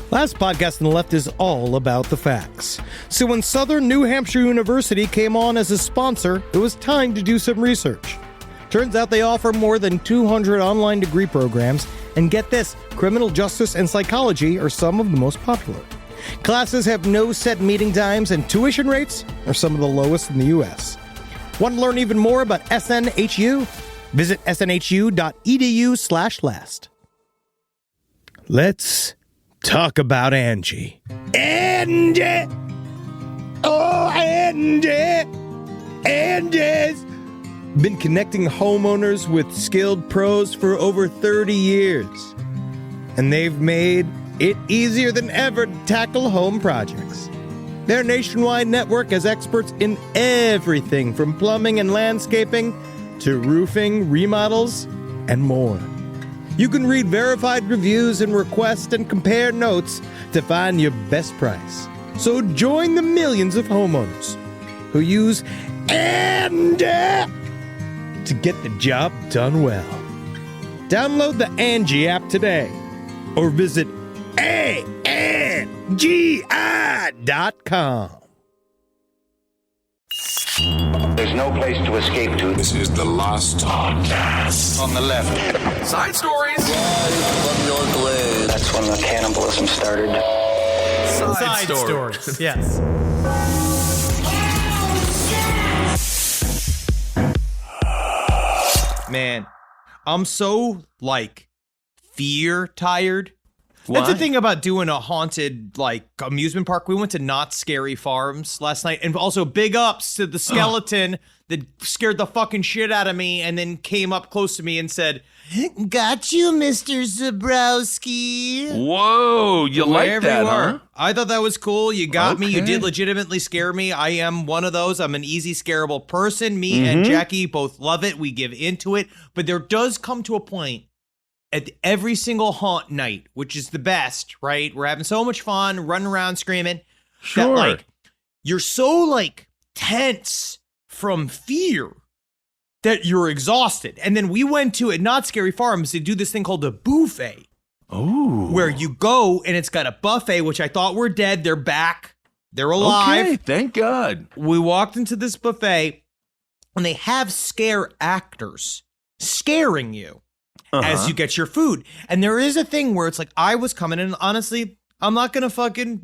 Last podcast on the left is all about the facts. So when Southern New Hampshire University came on as a sponsor, it was time to do some research. Turns out they offer more than 200 online degree programs, and get this, criminal justice and psychology are some of the most popular. Classes have no set meeting times, and tuition rates are some of the lowest in the U.S. Want to learn even more about SNHU? Visit snhu.edu/last. Let's talk about Angie. Angie! Oh, Angie! Angie's been connecting homeowners with skilled pros for over 30 years. And they've made it easier than ever to tackle home projects. Their nationwide network has experts in everything from plumbing and landscaping to roofing, remodels, and more. You can read verified reviews and request and compare notes to find your best price. So join the millions of homeowners who use Angie to get the job done well. Download the Angie app today or visit ANGI.com. There's no place to escape to. This is the last podcast. On the left. Side stories. That's when the cannibalism started. Side stories. Yes. Man, I'm so, fear tired. What? That's the thing about doing a haunted, amusement park. We went to Not Scary Farms last night, and also big ups to the skeleton that scared the fucking shit out of me and then came up close to me and said, "Got you, Mr. Zabrowski." Whoa, you like Wherever that, you are. huh? I thought that was cool. You got me. You Okay. did legitimately scare me. I am one of those. I'm an easy scareable person. Me and Jackie both love it. We give into it. But there does come to a point at every single haunt night, which is the best, right? We're having so much fun, running around screaming. Sure. That, you're so, tense from fear that you're exhausted. And then we went to, at Not Scary Farms, they do this thing called a buffet. Ooh. Where you go and it's got a buffet, which I thought were dead. They're back. They're alive. Okay, thank God. We walked into this buffet and they have scare actors scaring you as you get your food. And there is a thing where it's I was coming in, honestly, I'm not going to fucking,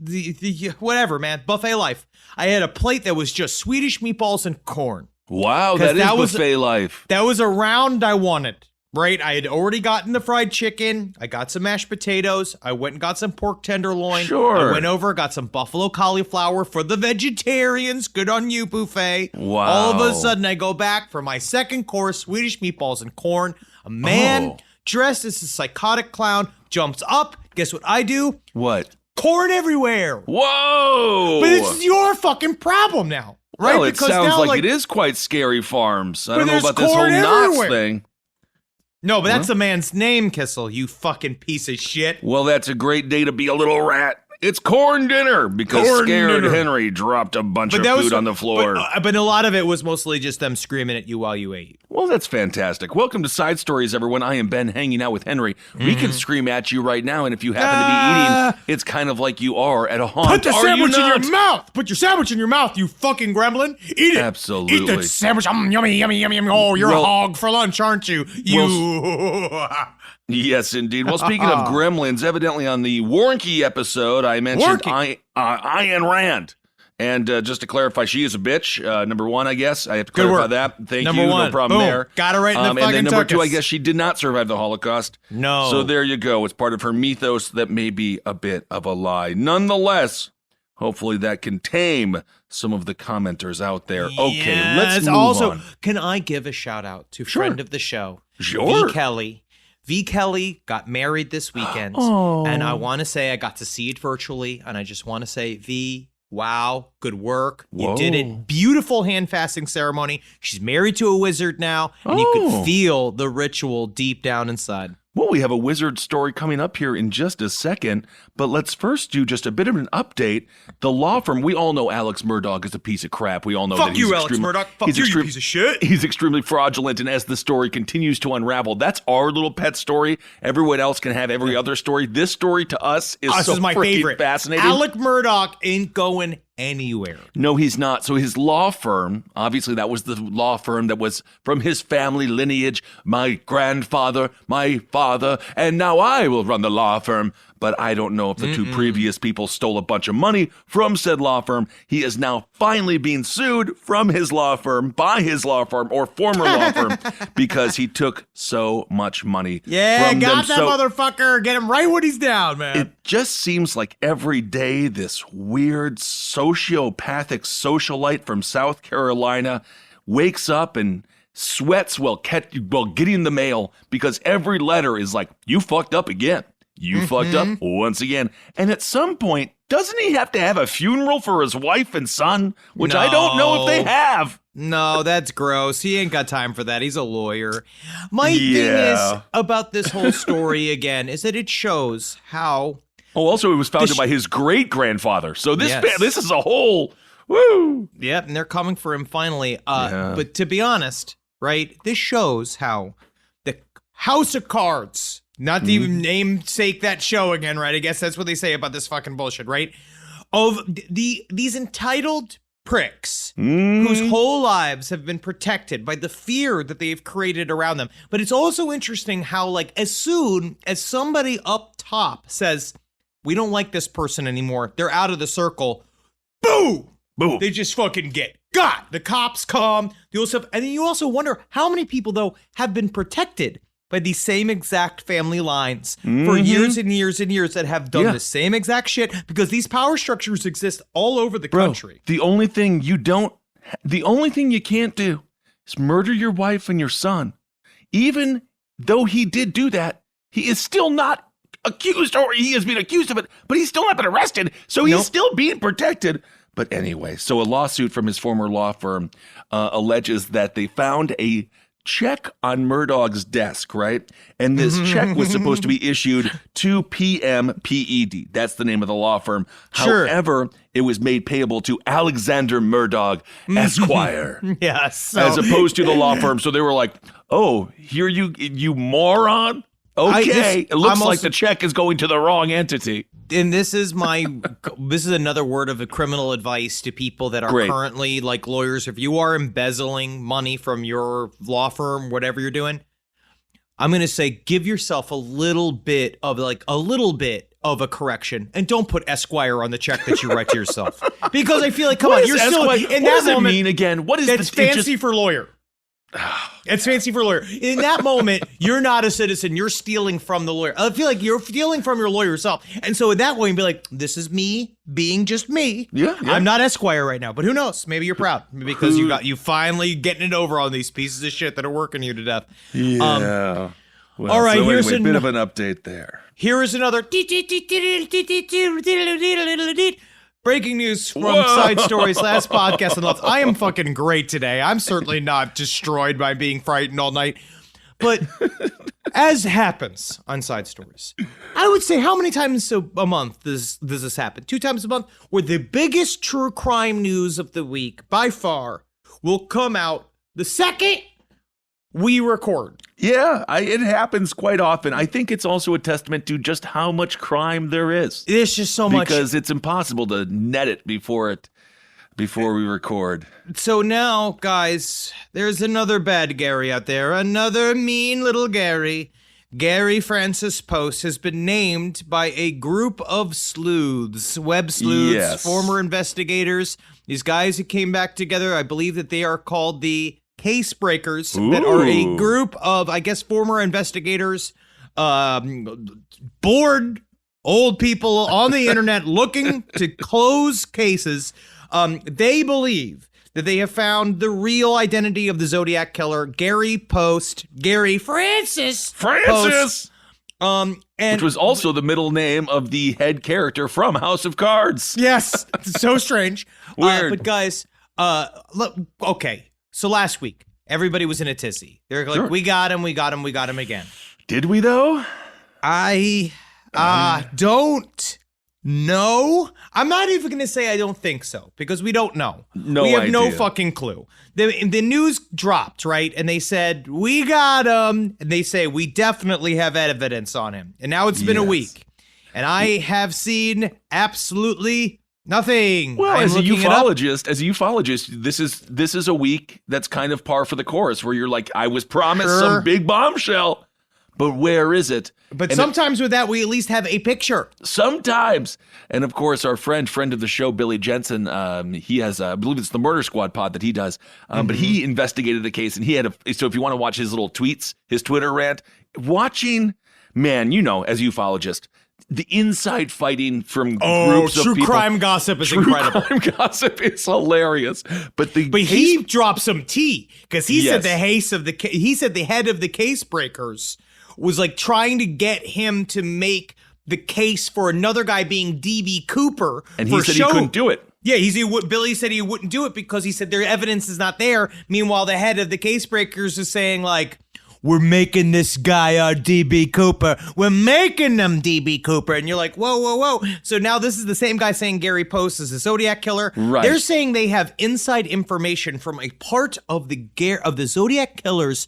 whatever, man, buffet life. I had a plate that was just Swedish meatballs and corn. Wow, that is buffet life. That was a round I wanted, right? I had already gotten the fried chicken. I got some mashed potatoes. I went and got some pork tenderloin. Sure. I went over, got some buffalo cauliflower for the vegetarians. Good on you, buffet. Wow. All of a sudden, I go back for my second course, Swedish meatballs and corn. A man dressed as a psychotic clown jumps up. Guess what I do? What? Corn everywhere. Whoa. But this is your fucking problem now, right? Well, it sounds like it is quite scary farms. I don't know there's about this whole corn Knots everywhere. thing. No, but that's the man's name, Kissel, you fucking piece of shit. Well, that's a great day to be a little rat. It's corn dinner because Corn scared dinner. Henry dropped a bunch of food on the floor. But a lot of it was mostly just them screaming at you while you ate. Well, that's fantastic. Welcome to Side Stories, everyone. I am Ben, hanging out with Henry. We can scream at you right now, and if you happen to be eating, it's kind of like you are at a haunt. Put the Are sandwich you in your not? mouth. Put your sandwich in your mouth, you fucking gremlin. Eat it. Absolutely. Eat the sandwich. Yummy, yummy, yummy, yummy. Oh, you're a hog for lunch, aren't you? Yes, indeed. Well, speaking of gremlins, evidently on the Warnke episode, I mentioned Ayn Rand. And just to clarify, she is a bitch. Number one, I guess. I have to clarify that. Thank Number you. one. No problem Boom. there. Got it right in the fucking And then number two, I tuckus. guess she did not survive the Holocaust. No. So there you go. It's part of her mythos that may be a bit of a lie. Nonetheless, hopefully that can tame some of the commenters out there. Okay, let's move on. Can I give a shout out to friend of the show, Sure. V. Kelly. V. Kelly got married this weekend, and I want to say I got to see it virtually, and I just want to say, V, wow, good work. You did it. Beautiful hand fasting ceremony. She's married to a wizard now, and you could feel the ritual deep down inside. Well, we have a wizard story coming up here in just a second, but let's first do just a bit of an update. The law firm, we all know Alex Murdaugh is a piece of crap. We all know that he's Alex Murdaugh. Fuck you, you piece of shit. He's extremely fraudulent, and as the story continues to unravel, that's our little pet story. Everyone else can have every other story. This story to us is so my freaking favorite. Fascinating. Alec Murdaugh ain't going anywhere. No, he's not. So his law firm, obviously that was the law firm that was from his family lineage, my grandfather, my father, and now I will run the law firm. But I don't know if the two previous people stole a bunch of money from said law firm. He is now finally being sued from his law firm, by his law firm, or former law firm, because he took so much money from got them. that motherfucker. Get him right when he's down, man. It just seems like every day this weird sociopathic socialite from South Carolina wakes up and sweats while getting the mail, because every letter is like, you fucked up again. You fucked up once again. And at some point, doesn't he have to have a funeral for his wife and son? Which I don't know if they have. No, that's gross. He ain't got time for that. He's a lawyer. My thing is about this whole story again is that it shows how... Oh, also, it was founded by his great-grandfather. So this is a whole... Woo! Yep, and they're coming for him finally. But to be honest, right, this shows how the House of Cards... Not to even namesake that show again, right? I guess that's what they say about this fucking bullshit, right? Of these entitled pricks whose whole lives have been protected by the fear that they've created around them. But it's also interesting how, like, as soon as somebody up top says, we don't like this person anymore, they're out of the circle, boom! Boom. They just fucking get got. The cops come, and then you also wonder how many people, though, have been protected by these same exact family lines for years and years and years that have done the same exact shit, because these power structures exist all over the country. The only thing you can't do is murder your wife and your son. Even though he did do that, he is still not accused, or he has been accused of it, but he's still not been arrested. So he's still being protected. But anyway, so a lawsuit from his former law firm alleges that they found a check on Murdaugh's desk, right? And this check was supposed to be issued to PM PED. That's the name of the law firm. Sure. However, it was made payable to Alexander Murdaugh, Esquire. Yes. As opposed to the law firm. So they were like, oh, here you moron? Okay. It looks like the check is going to the wrong entity. And this is another word of criminal advice to people that are currently like lawyers. If you are embezzling money from your law firm, whatever you're doing, I'm going to say, give yourself a little bit of a correction, and don't put Esquire on the check that you write to yourself. Because I feel like, come on, you're still in that moment. What does it mean again? What is that's fancy for lawyer? It's fancy for a lawyer. In that moment, you're not a citizen. You're stealing from the lawyer. I feel like you're stealing from your lawyer yourself. And so in that way, you'd be like, this is me being just me. Yeah. I'm not Esquire right now, but who knows? Maybe you're proud because you finally getting it over on these pieces of shit that are working you to death. Yeah. All right, so here's a bit of an update there. Here is another breaking news from Side Stories last podcast and left. I am fucking great today. I'm certainly not destroyed by being frightened all night. But as happens on Side Stories, I would say, how many times a month does this happen? 2 times a month, where the biggest true crime news of the week, by far, will come out the second we record. Yeah, it happens quite often. I think it's also a testament to just how much crime there is. There's just so much. Because it's impossible to net it before we record. So now, guys, there's another bad Gary out there. Another mean little Gary. Gary Francis Post has been named by a group of sleuths, web sleuths, former investigators. These guys who came back together, I believe that they are called the Case Breakers, that are a group of, I guess, former investigators, bored old people on the internet looking to close cases. They believe that they have found the real identity of the Zodiac Killer, Gary Francis Post. And which was also the middle name of the head character from House of Cards. Yes, so strange. Weird. But guys, look, okay. So last week, everybody was in a tizzy. They're like, we got him again. Did we though? I don't know. I'm not even going to say I don't think so, because we don't know. No we have no idea. fucking clue. The news dropped, right? And they said, we got him. And they say, we definitely have evidence on him. And now it's been a week. And I have seen absolutely nothing. Well, I'm as a looking it up. ufologist, this is a week that's kind of par for the course, where you're like, I was promised Sure. some big bombshell, but where is it? But And sometimes with that, we at least have a picture. sometimes, and of course, our friend of the show, Billy Jensen, he has, I believe it's the Murder Squad pod that he does, but he investigated the case, and he had so if you want to watch his little tweets, his Twitter rant, watching, man, you know, as ufologist, the inside fighting from groups of true people. crime gossip is incredible. True crime gossip is hilarious, but He dropped some tea, because he said Yes. he said the head of the case breakers was like trying to get him to make the case for another guy being DB Cooper, and he said he couldn't do it. Yeah, Billy said he wouldn't do it because he said their evidence is not there. Meanwhile, the head of the case breakers is saying like, we're making this guy our DB Cooper. We're making them DB Cooper. And you're like, whoa, whoa, whoa. So now this is the same guy saying Gary Post is a Zodiac Killer. Right. They're saying they have inside information from a part of the Zodiac Killer's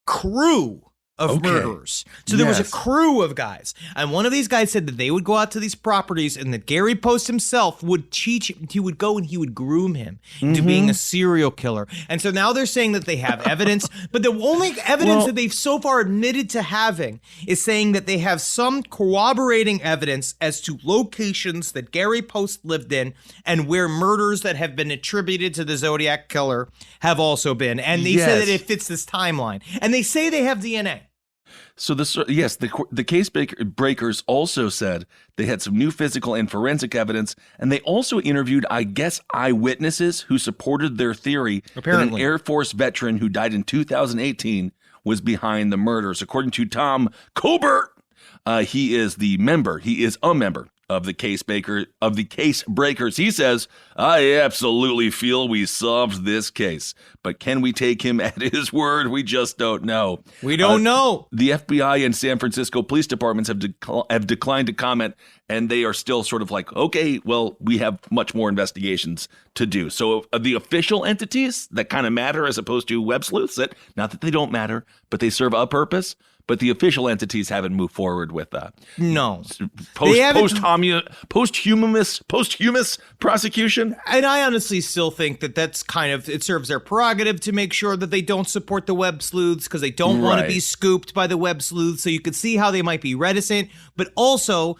crew of murderers. So there was a crew of guys. And one of these guys said that they would go out to these properties and that Gary Post himself would teach, he would go and he would groom him into being a serial killer. And so now they're saying that they have evidence, but the only evidence that they've so far admitted to having is saying that they have some corroborating evidence as to locations that Gary Post lived in and where murders that have been attributed to the Zodiac Killer have also been. And they say that it fits this timeline. And they say they have DNA. So the case breakers also said they had some new physical and forensic evidence, and they also interviewed, I guess, eyewitnesses who supported their theory that an Air Force veteran who died in 2018 was behind the murders. According to Tom Colbert, he is a member of the case breakers. He says, I absolutely feel we solved this case, but can we take him at his word? We just don't know. We don't know. The FBI and San Francisco police departments have declined to comment, and they are still sort of like, okay, well, we have much more investigations to do. So the official entities that kind of matter as opposed to web sleuths, not that they don't matter, but they serve a purpose. But the official entities haven't moved forward with No. posthumous prosecution. And I honestly still think that that's kind of, it serves their prerogative to make sure that they don't support the web sleuths because they don't want to be scooped by the web sleuths. So you could see how they might be reticent. But also,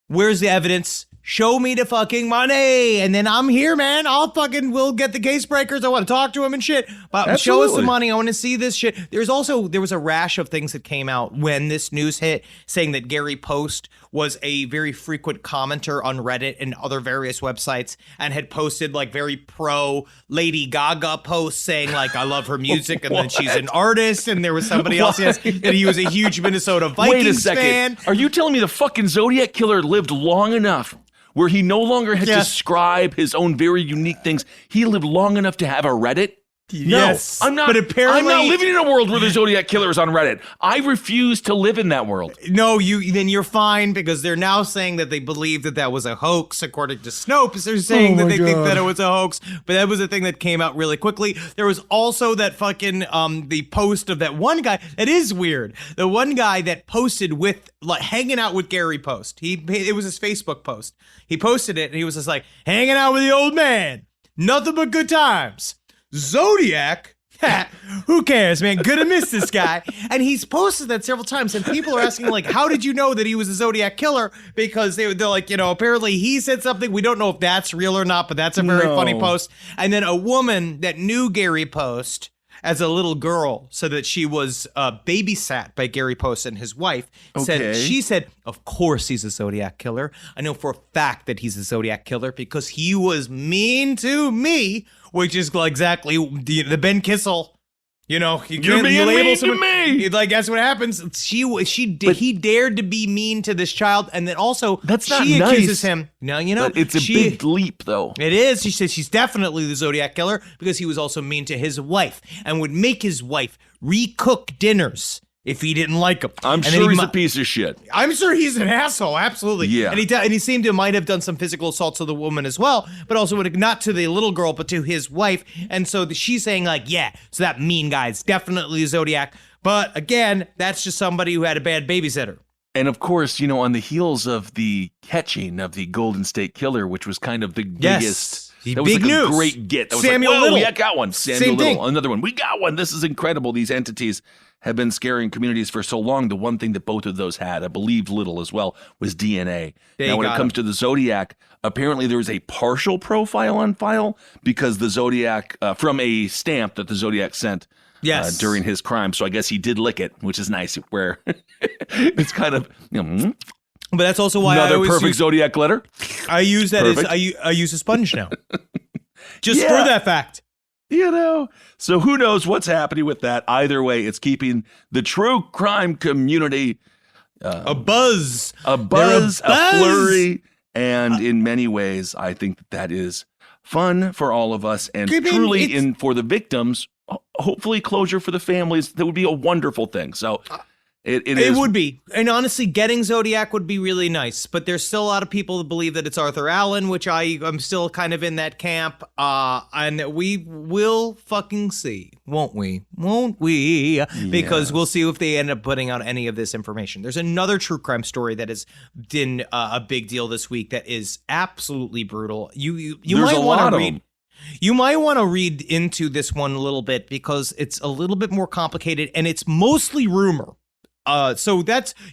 where's the evidence? Show me the fucking money, and then I'm here, man. We'll get the case breakers. I want to talk to them and shit. But show us the money. I want to see this shit. There was a rash of things that came out when this news hit, saying that Gary Post was a very frequent commenter on Reddit and other various websites, and had posted like very pro Lady Gaga posts saying like, I love her music, and then she's an artist. And there was somebody else that he was a huge Minnesota Vikings fan. Are you telling me the fucking Zodiac Killer lived long enough where he no longer had to scribe his own very unique things? He lived long enough to have a Reddit? Yes, no, I'm not. But apparently, I'm not living in a world where the Zodiac Killer is on Reddit. I refuse to live in that world. No, then you're fine, because they're now saying that they believe that was a hoax. According to Snopes, they're saying that they think that it was a hoax. But that was a thing that came out really quickly. There was also that fucking the post of that one guy. That is weird. The one guy that posted with like hanging out with Gary Post. It was his Facebook post. He posted it and he was just like hanging out with the old man. Nothing but good times. Zodiac? Who cares, man? Good to miss this guy. And he's posted that several times, and people are asking, like, how did you know that he was a Zodiac Killer? Because they're like, apparently he said something. We don't know if that's real or not, but that's a very funny post. And then a woman that knew Gary Post as a little girl, so that she was babysat by Gary Post and his wife, she said, of course he's a Zodiac Killer. I know for a fact that he's a Zodiac Killer because he was mean to me, which is exactly the Ben Kissel. You're being mean to me. Like, that's what happens. He dared to be mean to this child, and then also she accuses him. No, it's a big leap, though. It is. She says she's definitely the Zodiac Killer because he was also mean to his wife and would make his wife recook dinners if he didn't like him. I'm sure he's a piece of shit. I'm sure he's an asshole, absolutely. Yeah. And he seemed to might have done some physical assault to the woman as well, but also not to the little girl, but to his wife. And so she's saying like, yeah, so that mean guy is definitely Zodiac. But again, that's just somebody who had a bad babysitter. And of course, on the heels of the catching of the Golden State Killer, which was kind of the biggest. That was big like news. A great get. That was Samuel like, whoa, Little. we got one. Samuel Little, another one. We got one. This is incredible. These entities have been scaring communities for so long. The one thing that both of those had, I believe Little as well, was DNA. Now, when it comes to the Zodiac, apparently there is a partial profile on file because the Zodiac, from a stamp that the Zodiac sent during his crime. So I guess he did lick it, which is nice, where it's kind of, But that's also why another I always perfect Zodiac letter. I use that as I use a sponge now. Just for that fact. So who knows what's happening with that? Either way, it's keeping the true crime community a buzz, a flurry. And in many ways, I think that is fun for all of us and truly for the victims, hopefully closure for the families. That would be a wonderful thing. So it would be. And honestly, getting Zodiac would be really nice. But there's still a lot of people that believe that it's Arthur Allen, which I'm still kind of in that camp. And we will fucking see, won't we? Won't we? Because we'll see if they end up putting out any of this information. There's another true crime story that has been a big deal this week that is absolutely brutal. You might want to read. You might want to read into this one a little bit because it's a little bit more complicated and it's mostly rumor. So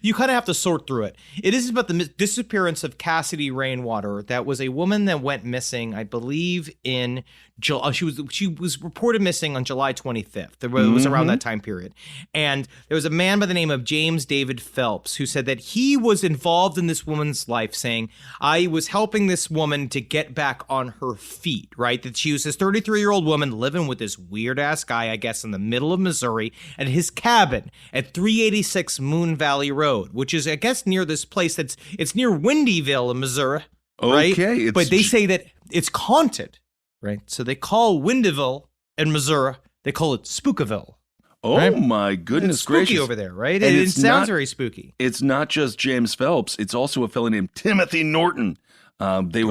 you kind of have to sort through it. It is about the disappearance of Cassidy Rainwater. That was a woman that went missing, I believe, in July. She was reported missing on July 25th. It was around that time period. And there was a man by the name of James David Phelps who said that he was involved in this woman's life, saying, I was helping this woman to get back on her feet, right? That she was this 33-year-old woman living with this weird-ass guy, I guess, in the middle of Missouri at his cabin at 386 Moon Valley Road, which is, I guess, near this place it's near Windyville in Missouri, right? Okay. But they say that it's haunted, right? So they call Windyville in Missouri, they call it Spookaville. Oh, right? My goodness gracious. Spooky over there, right? And it sounds very spooky. It's not just James Phelps. It's also a fellow named Timothy Norton. They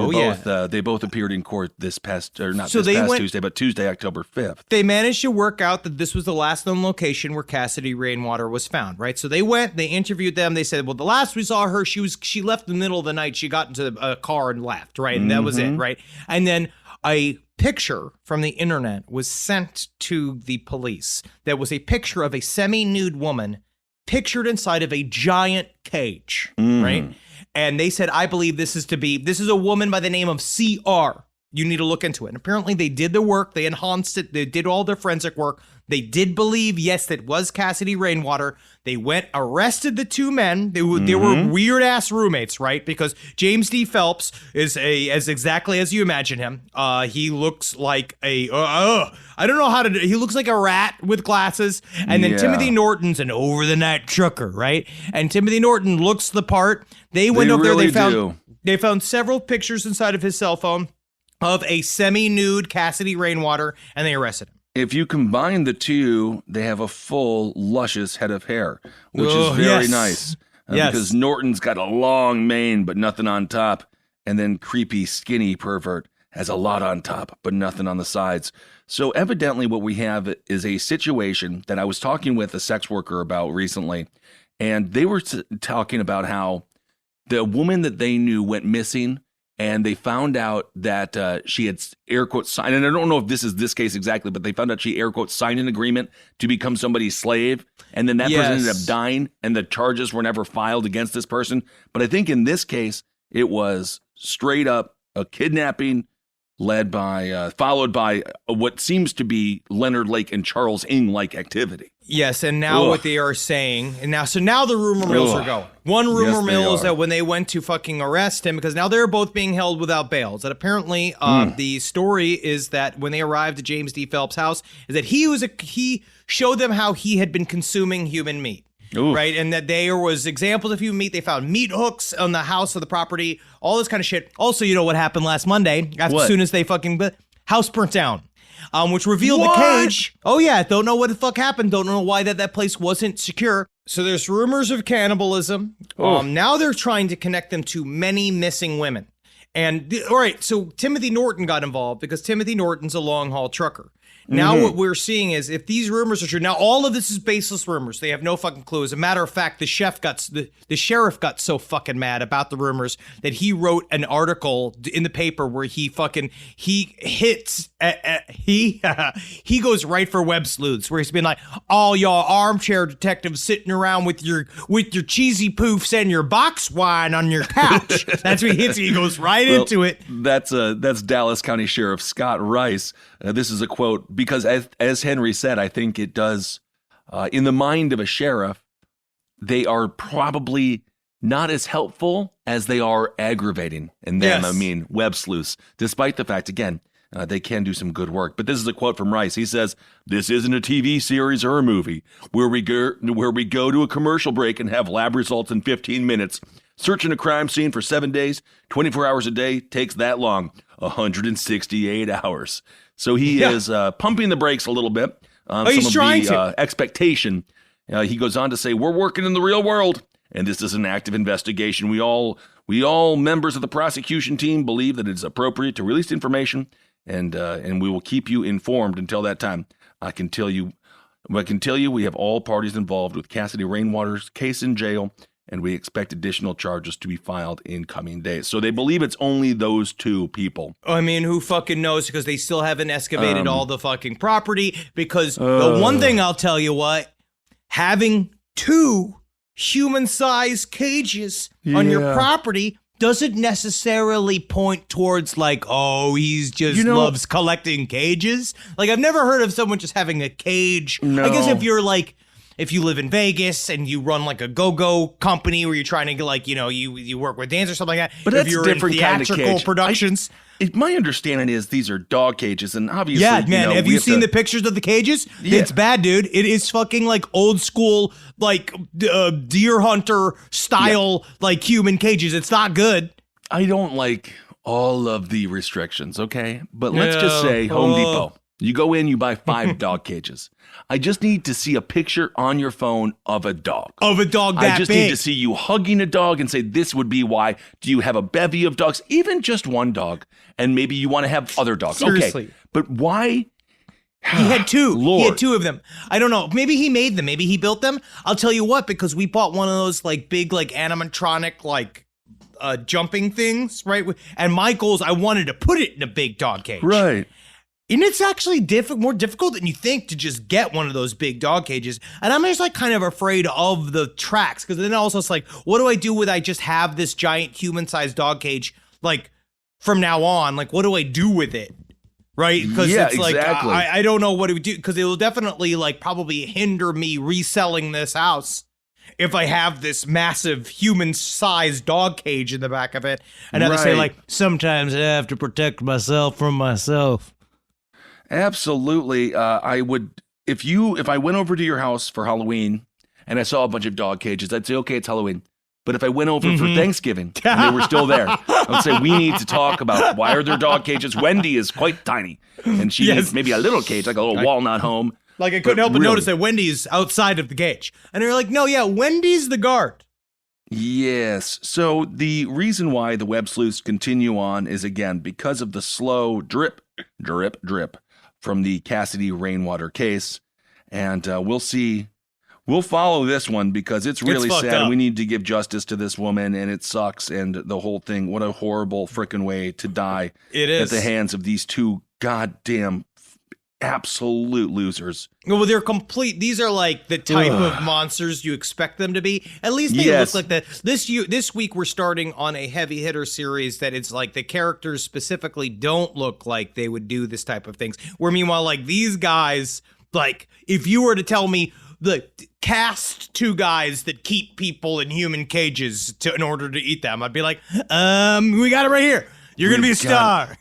both appeared in court this past, or not Tuesday, but Tuesday, October 5th. They managed to work out that this was the last known location where Cassidy Rainwater was found, right? So they went, they interviewed them. They said, well, the last we saw her, she left in the middle of the night. She got into a car and left, right? And that was it, right? And then a picture from the internet was sent to the police. That was a picture of a semi-nude woman pictured inside of a giant cage, right? And they said, I believe this is a woman by the name of CR. You need to look into it. And apparently they did the work. They enhanced it. They did all their forensic work. They did believe, yes, that was Cassidy Rainwater. They went, arrested the two men. They were weird ass roommates, right? Because James D. Phelps is as exactly as you imagine him. He looks like he looks like a rat with glasses. And then Timothy Norton's an over the night trucker, right? And Timothy Norton looks the part. They went over there. They found several pictures inside of his cell phone of a semi-nude Cassidy Rainwater, and they arrested him. If you combine the two, they have a full, luscious head of hair, which is very nice. Because Norton's got a long mane, but nothing on top. And then creepy, skinny pervert has a lot on top, but nothing on the sides. So evidently what we have is a situation that I was talking with a sex worker about recently. And they were talking about how the woman that they knew went missing. And they found out that she had air quotes signed, and I don't know if this is this case exactly, but they found out she air quotes signed an agreement to become somebody's slave, and then that person ended up dying, and the charges were never filed against this person. But I think in this case, it was straight up a kidnapping followed by what seems to be Leonard Lake and Charles Ng-like activity. Yes, and now what they are saying, and now the rumor mills are going. One rumor mill is that when they went to fucking arrest him, because now they're both being held without bail. That apparently the story is that when they arrived at James D. Phelps' house, is that he showed them how he had been consuming human meat. Right, and that there was examples of human meat. They found meat hooks on the house of the property, all this kind of shit. Also, you know what happened last Monday? As soon as they house burnt down. which revealed the cage. Oh yeah, don't know what the fuck happened. Don't know why that place wasn't secure. So there's rumors of cannibalism. Now they're trying to connect them to many missing women. And all right, so Timothy Norton got involved because Timothy Norton's a long haul trucker. Now what we're seeing is if these rumors are true, now all of this is baseless rumors. They have no fucking clue. As a matter of fact, the sheriff got so fucking mad about the rumors that he wrote an article in the paper where he goes right for web sleuths, where he's been like, all y'all armchair detectives sitting around with your cheesy poofs and your box wine on your couch. That's what he hits. He goes right into it. That's Dallas County Sheriff Scott Rice. This is a quote, because as Henry said, I think it does, in the mind of a sheriff, they are probably not as helpful as they are aggravating. And then, Yes. I mean, web sleuths, despite the fact, again, they can do some good work. But this is a quote from Rice. He says, "This isn't a TV series or a movie where we go to a commercial break and have lab results in 15 minutes. Searching a crime scene for 7 days, 24 hours a day takes that long, 168 hours. So he is pumping the brakes a little bit on he's some trying of the to. expectation. He goes on to say, "We're working in the real world, and this is an active investigation. We all members of the prosecution team believe that it is appropriate to release information, and we will keep you informed until that time. I can tell you we have all parties involved with Cassidy Rainwater's case in jail, and we expect additional charges to be filed in coming days." So they believe it's only those two people. I mean, who fucking knows? Because they still haven't excavated all the fucking property. Because the one thing I'll tell you what, having two human-sized cages on your property doesn't necessarily point towards like, oh, he's just loves collecting cages. Like, I've never heard of someone just having a cage. No. I guess if you live in Vegas and you run like a go-go company where you're trying to get like, you work with dance or something like that. But if that's you're different in kind of theatrical cage. productions. My understanding is these are dog cages, and obviously, Yeah, man. Have we you seen the pictures of the cages? Yeah. It's bad, dude. It is fucking like old school, like deer hunter style, like human cages. It's not good. I don't like all of the restrictions, okay? But let's just say Home Depot. You go in, you buy 5 dog cages. I just need to see a picture on your phone of a dog. Of a dog that I just big. need to see you hugging a dog and say, this would be why. Do you have a bevy of dogs? Even just one dog. And maybe you want to have other dogs. Seriously. Okay. But why? He had two. Lord. He had 2 of them. I don't know. Maybe he made them. Maybe he built them. I'll tell you what, because we bought one of those like big, like animatronic, like jumping things, right? And my goal is I wanted to put it in a big dog cage. Right. And it's actually more difficult than you think to just get one of those big dog cages. And I'm just like kind of afraid of the tracks, because then also it's like, what do I do with I just have this giant human-sized dog cage like from now on? Like, what do I do with it? Right? Because it's like, exactly. I don't know what it would do, because it will definitely like probably hinder me reselling this house if I have this massive human-sized dog cage in the back of it. And I have to say, like, sometimes I have to protect myself from myself. Absolutely. I would, if I went over to your house for Halloween and I saw a bunch of dog cages, I'd say, okay, it's Halloween. But if I went over for Thanksgiving and they were still there, I would say, we need to talk about why are there dog cages? Wendy is quite tiny, and she needs maybe a little cage, like a little walnut home. Like, I couldn't help but notice that Wendy's outside of the cage. And they're like, no, yeah, Wendy's the guard. Yes. So the reason why the web sleuths continue on is, again, because of the slow drip, drip, drip from the Cassidy Rainwater case. And we'll see. We'll follow this one because it's really sad. Up. We need to give justice to this woman, and it sucks. And the whole thing, what a horrible freaking way to die. It is. At the hands of these two goddamn absolute losers. Well, they're complete. These are like the type of monsters you expect them to be. At least they look like that. This week we're starting on a heavy hitter series that it's like the characters specifically don't look like they would do this type of things. Where meanwhile, like these guys, like if you were to tell me cast 2 guys that keep people in human cages in order to eat them, I'd be like, we got it right here. You're going to be a star.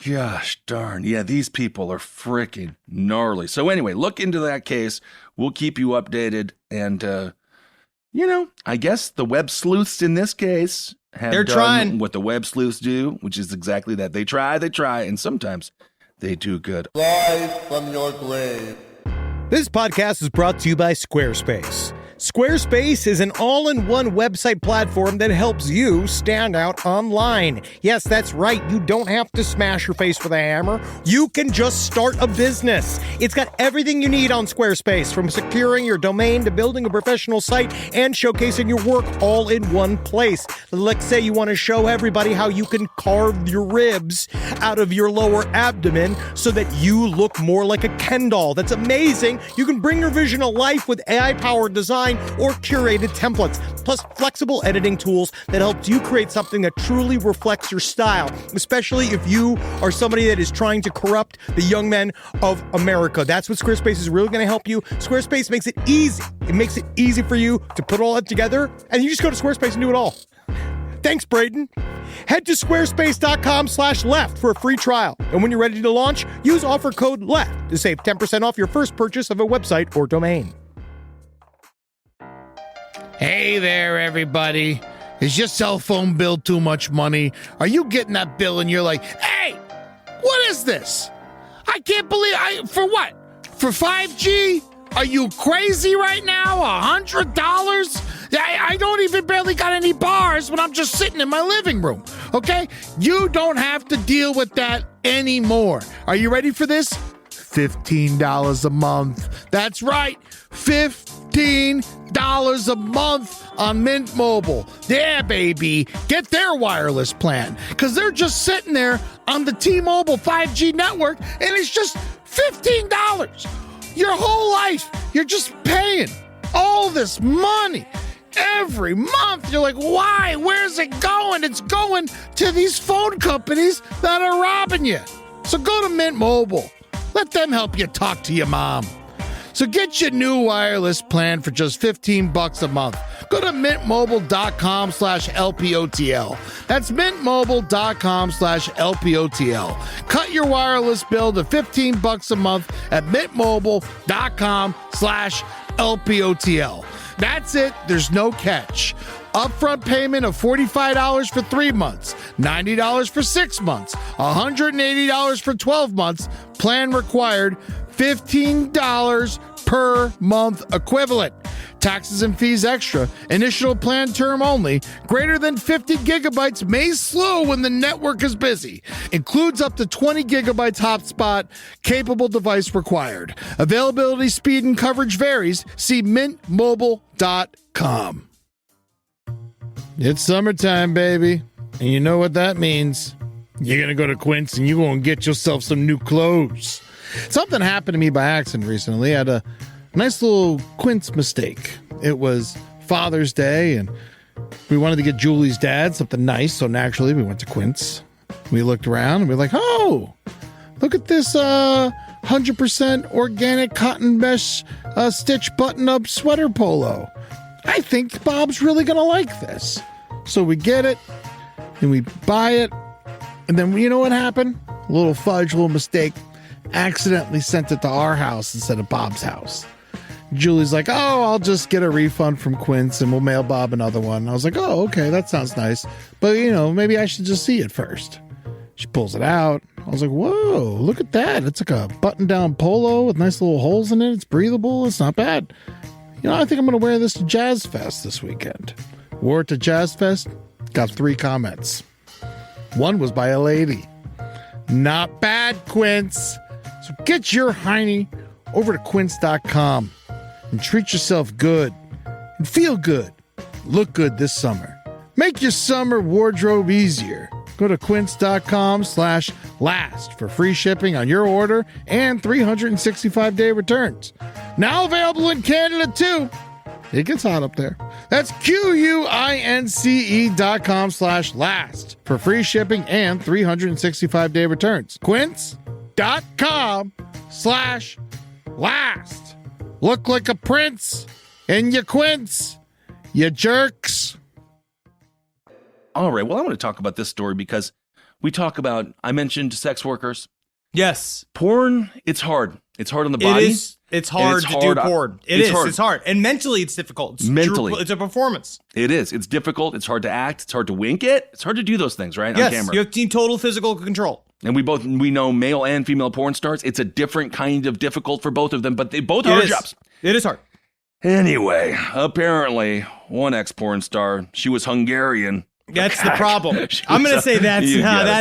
Gosh darn. Yeah, these people are freaking gnarly. So anyway, look into that case. We'll keep you updated. And, I guess the web sleuths in this case have done trying what the web sleuths do, which is exactly that. They try, and sometimes They do good. Rise from your grave. This podcast is brought to you by Squarespace. Squarespace is an all-in-one website platform that helps you stand out online. Yes, that's right. You don't have to smash your face with a hammer. You can just start a business. It's got everything you need on Squarespace, from securing your domain to building a professional site and showcasing your work all in one place. Let's say you want to show everybody how you can carve your ribs out of your lower abdomen so that you look more like a Ken doll. That's amazing. You can bring your vision to life with AI-powered design or curated templates, plus flexible editing tools that helps you create something that truly reflects your style, especially if you are somebody that is trying to corrupt the young men of America. That's what Squarespace is really going to help you. Squarespace makes it easy. It makes it easy for you to put all that together, and you just go to Squarespace and do it all. Thanks, Braden. Head to squarespace.com/left for a free trial. And when you're ready to launch, use offer code LEFT to save 10% off your first purchase of a website or domain. Hey there, everybody. Is your cell phone bill too much money? Are you getting that bill and you're like, hey, what is this? I can't believe for what? For 5G? Are you crazy right now? $100? I don't even barely got any bars when I'm just sitting in my living room, okay? You don't have to deal with that anymore. Are you ready for this? $15 a month. That's right, $15 a month on Mint Mobile. Yeah, baby. Get their wireless plan, because they're just sitting there on the T-Mobile 5G network, and it's just $15. Your whole life, you're just paying all this money every month. You're like, why? Where's it going? It's going to these phone companies that are robbing you. So go to Mint Mobile. Let them help you talk to your mom. So get your new wireless plan for just $15 a month. Go to mintmobile.com/LPOTL. That's mintmobile.com/LPOTL. Cut your wireless bill to $15 a month at mintmobile.com/LPOTL. That's it. There's no catch. Upfront payment of $45 for 3 months, $90 for 6 months, $180 for 12 months. Plan required, $15 per month equivalent. Taxes and fees extra. Initial plan term only. Greater than 50 gigabytes may slow when the network is busy. Includes up to 20 gigabytes hotspot. Capable device required. Availability, speed, and coverage varies. See mintmobile.com. It's summertime, baby. And you know what that means. You're going to go to Quince and you're going to get yourself some new clothes. Something happened to me by accident recently. I had a nice little Quince mistake. It was Father's Day, and we wanted to get Julie's dad something nice, so naturally we went to Quince. We looked around, and we were like, oh, look at this 100% organic cotton mesh stitch button-up sweater polo. I think Bob's really going to like this. So we get it, and we buy it, and then you know what happened? A little fudge, a little mistake. Accidentally sent it to our house instead of Bob's house. Julie's like, oh, I'll just get a refund from Quince and we'll mail Bob another one. I was like, oh, okay, that sounds nice. But, maybe I should just see it first. She pulls it out. I was like, whoa, look at that. It's like a button-down polo with nice little holes in it. It's breathable. It's not bad. I think I'm going to wear this to Jazz Fest this weekend. Wore it to Jazz Fest. Got 3 comments. One was by a lady. Not bad, Quince. So get your hiney over to quince.com and treat yourself good and feel good. Look good this summer. Make your summer wardrobe easier. Go to quince.com/last for free shipping on your order and 365-day returns. Now available in Canada too. It gets hot up there. That's QUINCE.com/last for free shipping and 365-day returns. Quince.com/last. Look like a prince in your Quince, you jerks. All right. Well, I want to talk about this story because I mentioned sex workers. Yes. Porn, it's hard. It's hard on the body. It's hard to do porn. It's hard. And mentally, it's difficult. It's a performance. It is. It's difficult. It's hard to act. It's hard to wink it. It's hard to do those things, right? Yes, on camera. you have total physical control. And we know male and female porn stars. It's a different kind of difficult for both of them, but they both are hard jobs. It is hard. Anyway, apparently, one ex-porn star, she was Hungarian. That's the problem. I'm going to say that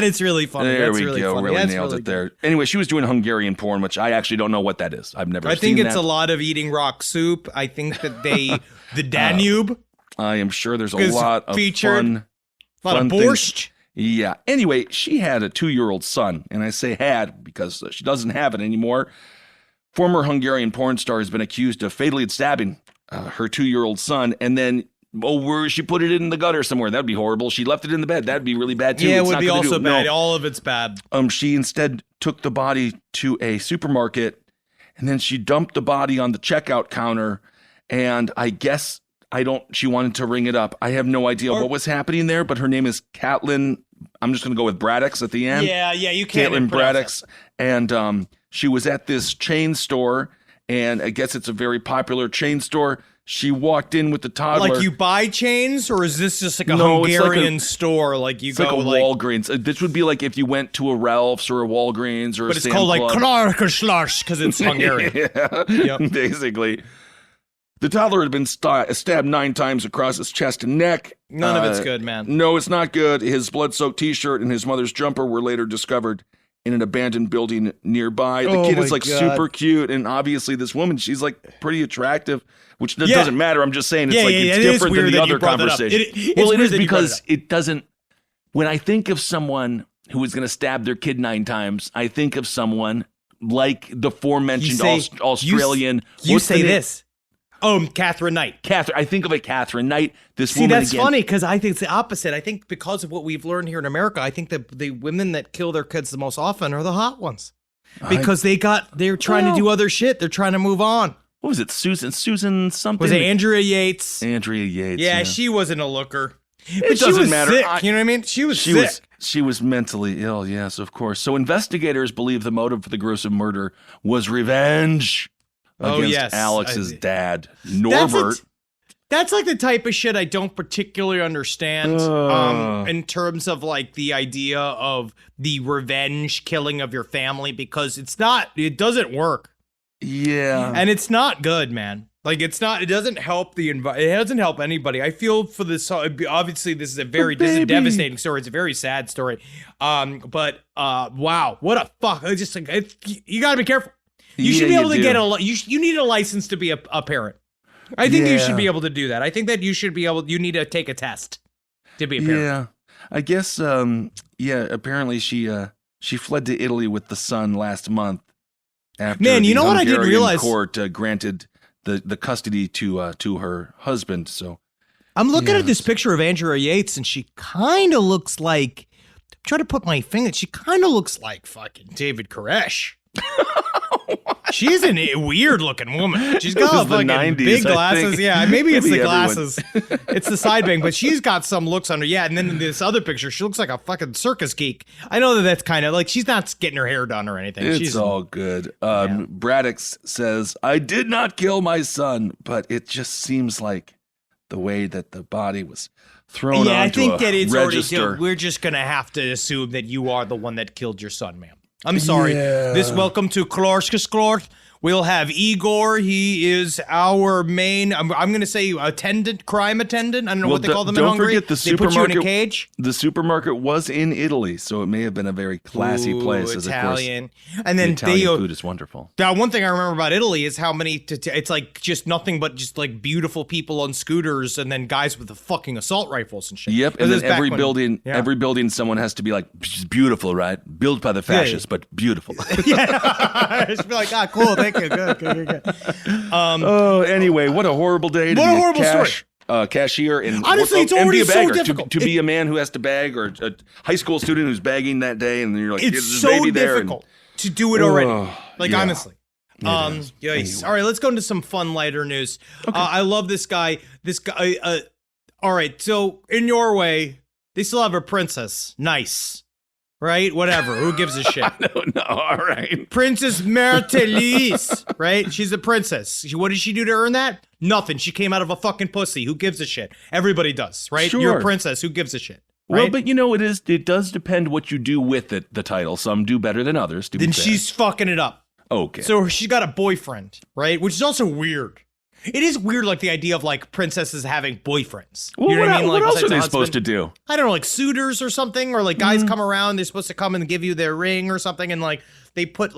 is really funny. There that's we really go. funny. Really that's nailed really it there. Anyway, she was doing Hungarian porn, which I actually don't know what that is. I've never seen that. I think it's a lot of eating rock soup. I think that the Danube. I am sure there's a lot of fun. A lot of borscht. Yeah. Anyway, she had a 2-year-old son, and I say had because she doesn't have it anymore. Former Hungarian porn star has been accused of fatally stabbing her 2-year-old son, and then where she put it in the gutter somewhere. That'd be horrible. She left it in the bed. That'd be really bad too. Yeah, it would be also bad. No. All of it's bad. She instead took the body to a supermarket, and then she dumped the body on the checkout counter. And I guess she wanted to ring it up. I have no idea what was happening there, but her name is Caitlin. I'm just going to go with Braddocks at the end. Yeah, you can't. Caitlin Braddocks. And she was at this chain store, and I guess it's a very popular chain store. She walked in with the toddler. Like you buy chains, or is this just like a Hungarian store? Like you go like a Walgreens. This would be like if you went to a Ralph's or a Walgreens or a Sam's Club. But it's called like Klarkaschlarsch because it's Hungarian. Yep. Basically. The toddler had been stabbed 9 times across his chest and neck. None of it's good, man. No, it's not good. His blood-soaked T-shirt and his mother's jumper were later discovered in an abandoned building nearby. The kid is like super cute, and obviously this woman, she's like pretty attractive, which doesn't matter. I'm just saying it's different than the other conversation. It is because it doesn't. When I think of someone who is going to stab their kid 9 times, I think of someone like the aforementioned Australian. You say this. Catherine Knight. I think of a Catherine Knight. That's funny because I think it's the opposite. I think because of what we've learned here in America, I think that the women that kill their kids the most often are the hot ones because they're trying to do other shit. They're trying to move on. What was it? Susan something? Was it Andrea Yates? Andrea Yates. Yeah, she wasn't a looker. It doesn't matter. Sick, you know what I mean? She was sick. She was mentally ill, yes, of course. So investigators believe the motive for the gruesome murder was revenge against Alex's dad, Norbert. That's like the type of shit I don't particularly understand in terms of like the idea of the revenge killing of your family because it doesn't work. Yeah. And it's not good, man. Like it doesn't help it doesn't help anybody. I feel for this, obviously this is a devastating story. It's a very sad story. But wow, what a fuck. It's just like, you gotta be careful. You should be able to get you need a license to be a parent. I think you should be able to do that. I think that you need to take a test to be a parent. Yeah. I guess, apparently she fled to Italy with the son last month after the what I didn't realize? Court granted the custody to her husband. So I'm looking at this picture of Andrea Yates and she kind of looks like, I'm trying to put my finger, she kind of looks like fucking David Koresh. She's a weird looking woman. She's got fucking 90s, big glasses. Yeah, maybe it's the glasses. It's the side bang, but she's got some looks under. Yeah, and then in this other picture, she looks like a fucking circus geek. I know that's kind of like she's not getting her hair done or anything. It's all good. Braddocks says, I did not kill my son, but it just seems like the way that the body was thrown onto I think that it's register. Already. We're just going to have to assume that you are the one that killed your son, ma'am. I'm sorry. Yeah. Welcome to Klorsk. We'll have Igor. He is our main, I'm going to say crime attendant. I don't know what they call them in Hungary. Don't forget they put you in a cage. The supermarket was in Italy, so it may have been a very classy place. Italian. As of course, and then Italian food is wonderful. Now, one thing I remember about Italy is how many, it's like just nothing but just like beautiful people on scooters and then guys with the fucking assault rifles and shit. Yep, and then every building someone has to be like, beautiful, right? Built by the fascists, but beautiful. Yeah. Just be like, cool, thank you. Good. Anyway, what a horrible day. What a horrible story. Cashier and honestly, it's already so difficult to be a man who has to bag, or a high school student who's bagging that day, and you're like, it's so difficult to do it already. Honestly. Anyway. All right, let's go into some fun, lighter news. Okay. I love this guy. All right, so in Norway, they still have a princess. Nice. Right? Whatever. Who gives a shit? No. All right. Princess Märtha, right? She's a princess. What did she do to earn that? Nothing. She came out of a fucking pussy. Who gives a shit? Everybody does, right? Sure. You're a princess. Who gives a shit? Right? Well, but it does depend what you do with it, the title. Some do better than others. Then she's fucking it up. Okay. So she's got a boyfriend, right? Which is also weird. It is weird, like the idea of like princesses having boyfriends. Well, You know what I mean? what Like, else are besides they a supposed to husband. do? I don't know, like suitors or something, or like guys come around. They're supposed to come and give you their ring or something, and like they put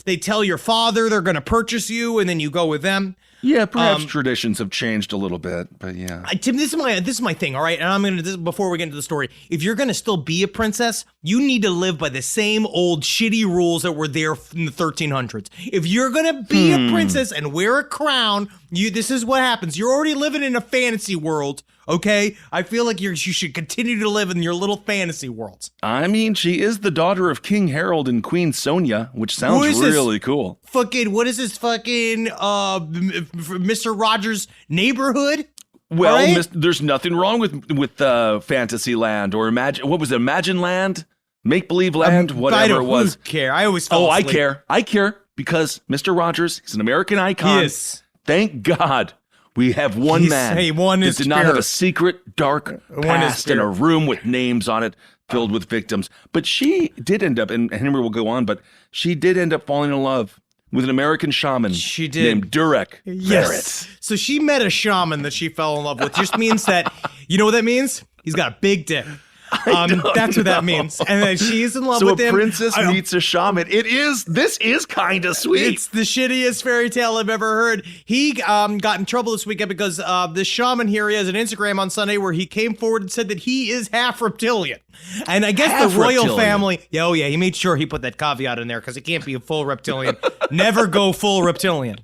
they tell your father they're going to purchase you, and then you go with them. Yeah, perhaps traditions have changed a little bit, but yeah. Tim, this is my thing, all right? And I'm going to, before we get into the story, if you're going to still be a princess, you need to live by the same old shitty rules that were there in the 1300s. If you're going to be a princess and wear a crown, this is what happens. You're already living in a fantasy world, okay? I feel like you should continue to live in your little fantasy world. I mean, she is the daughter of King Harold and Queen Sonia, which sounds really cool. What is this fucking Mr. Rogers' neighborhood? Well, right? There's nothing wrong with Fantasyland or Imagine Land, Make Believe Land, whatever it was. I care. I always fall asleep. I care because Mr. Rogers is an American icon. Yes. Thank God we have one man that did not have a secret dark past in a room with names on it filled with victims. But she did end up, and Henry will go on, but she did end up falling in love with an American shaman named Durek Barrett. So she met a shaman that she fell in love with. Just means that, you know what that means? He's got a big dick. That's what that means. And then she's in love with him. So a princess meets a shaman. This is kind of sweet. It's the shittiest fairy tale I've ever heard. He got in trouble this weekend because the shaman here, he has an Instagram on Sunday where he came forward and said that he is half-reptilian. And I guess the royal family, he made sure he put that caveat in there because he can't be a full reptilian. Never go full reptilian.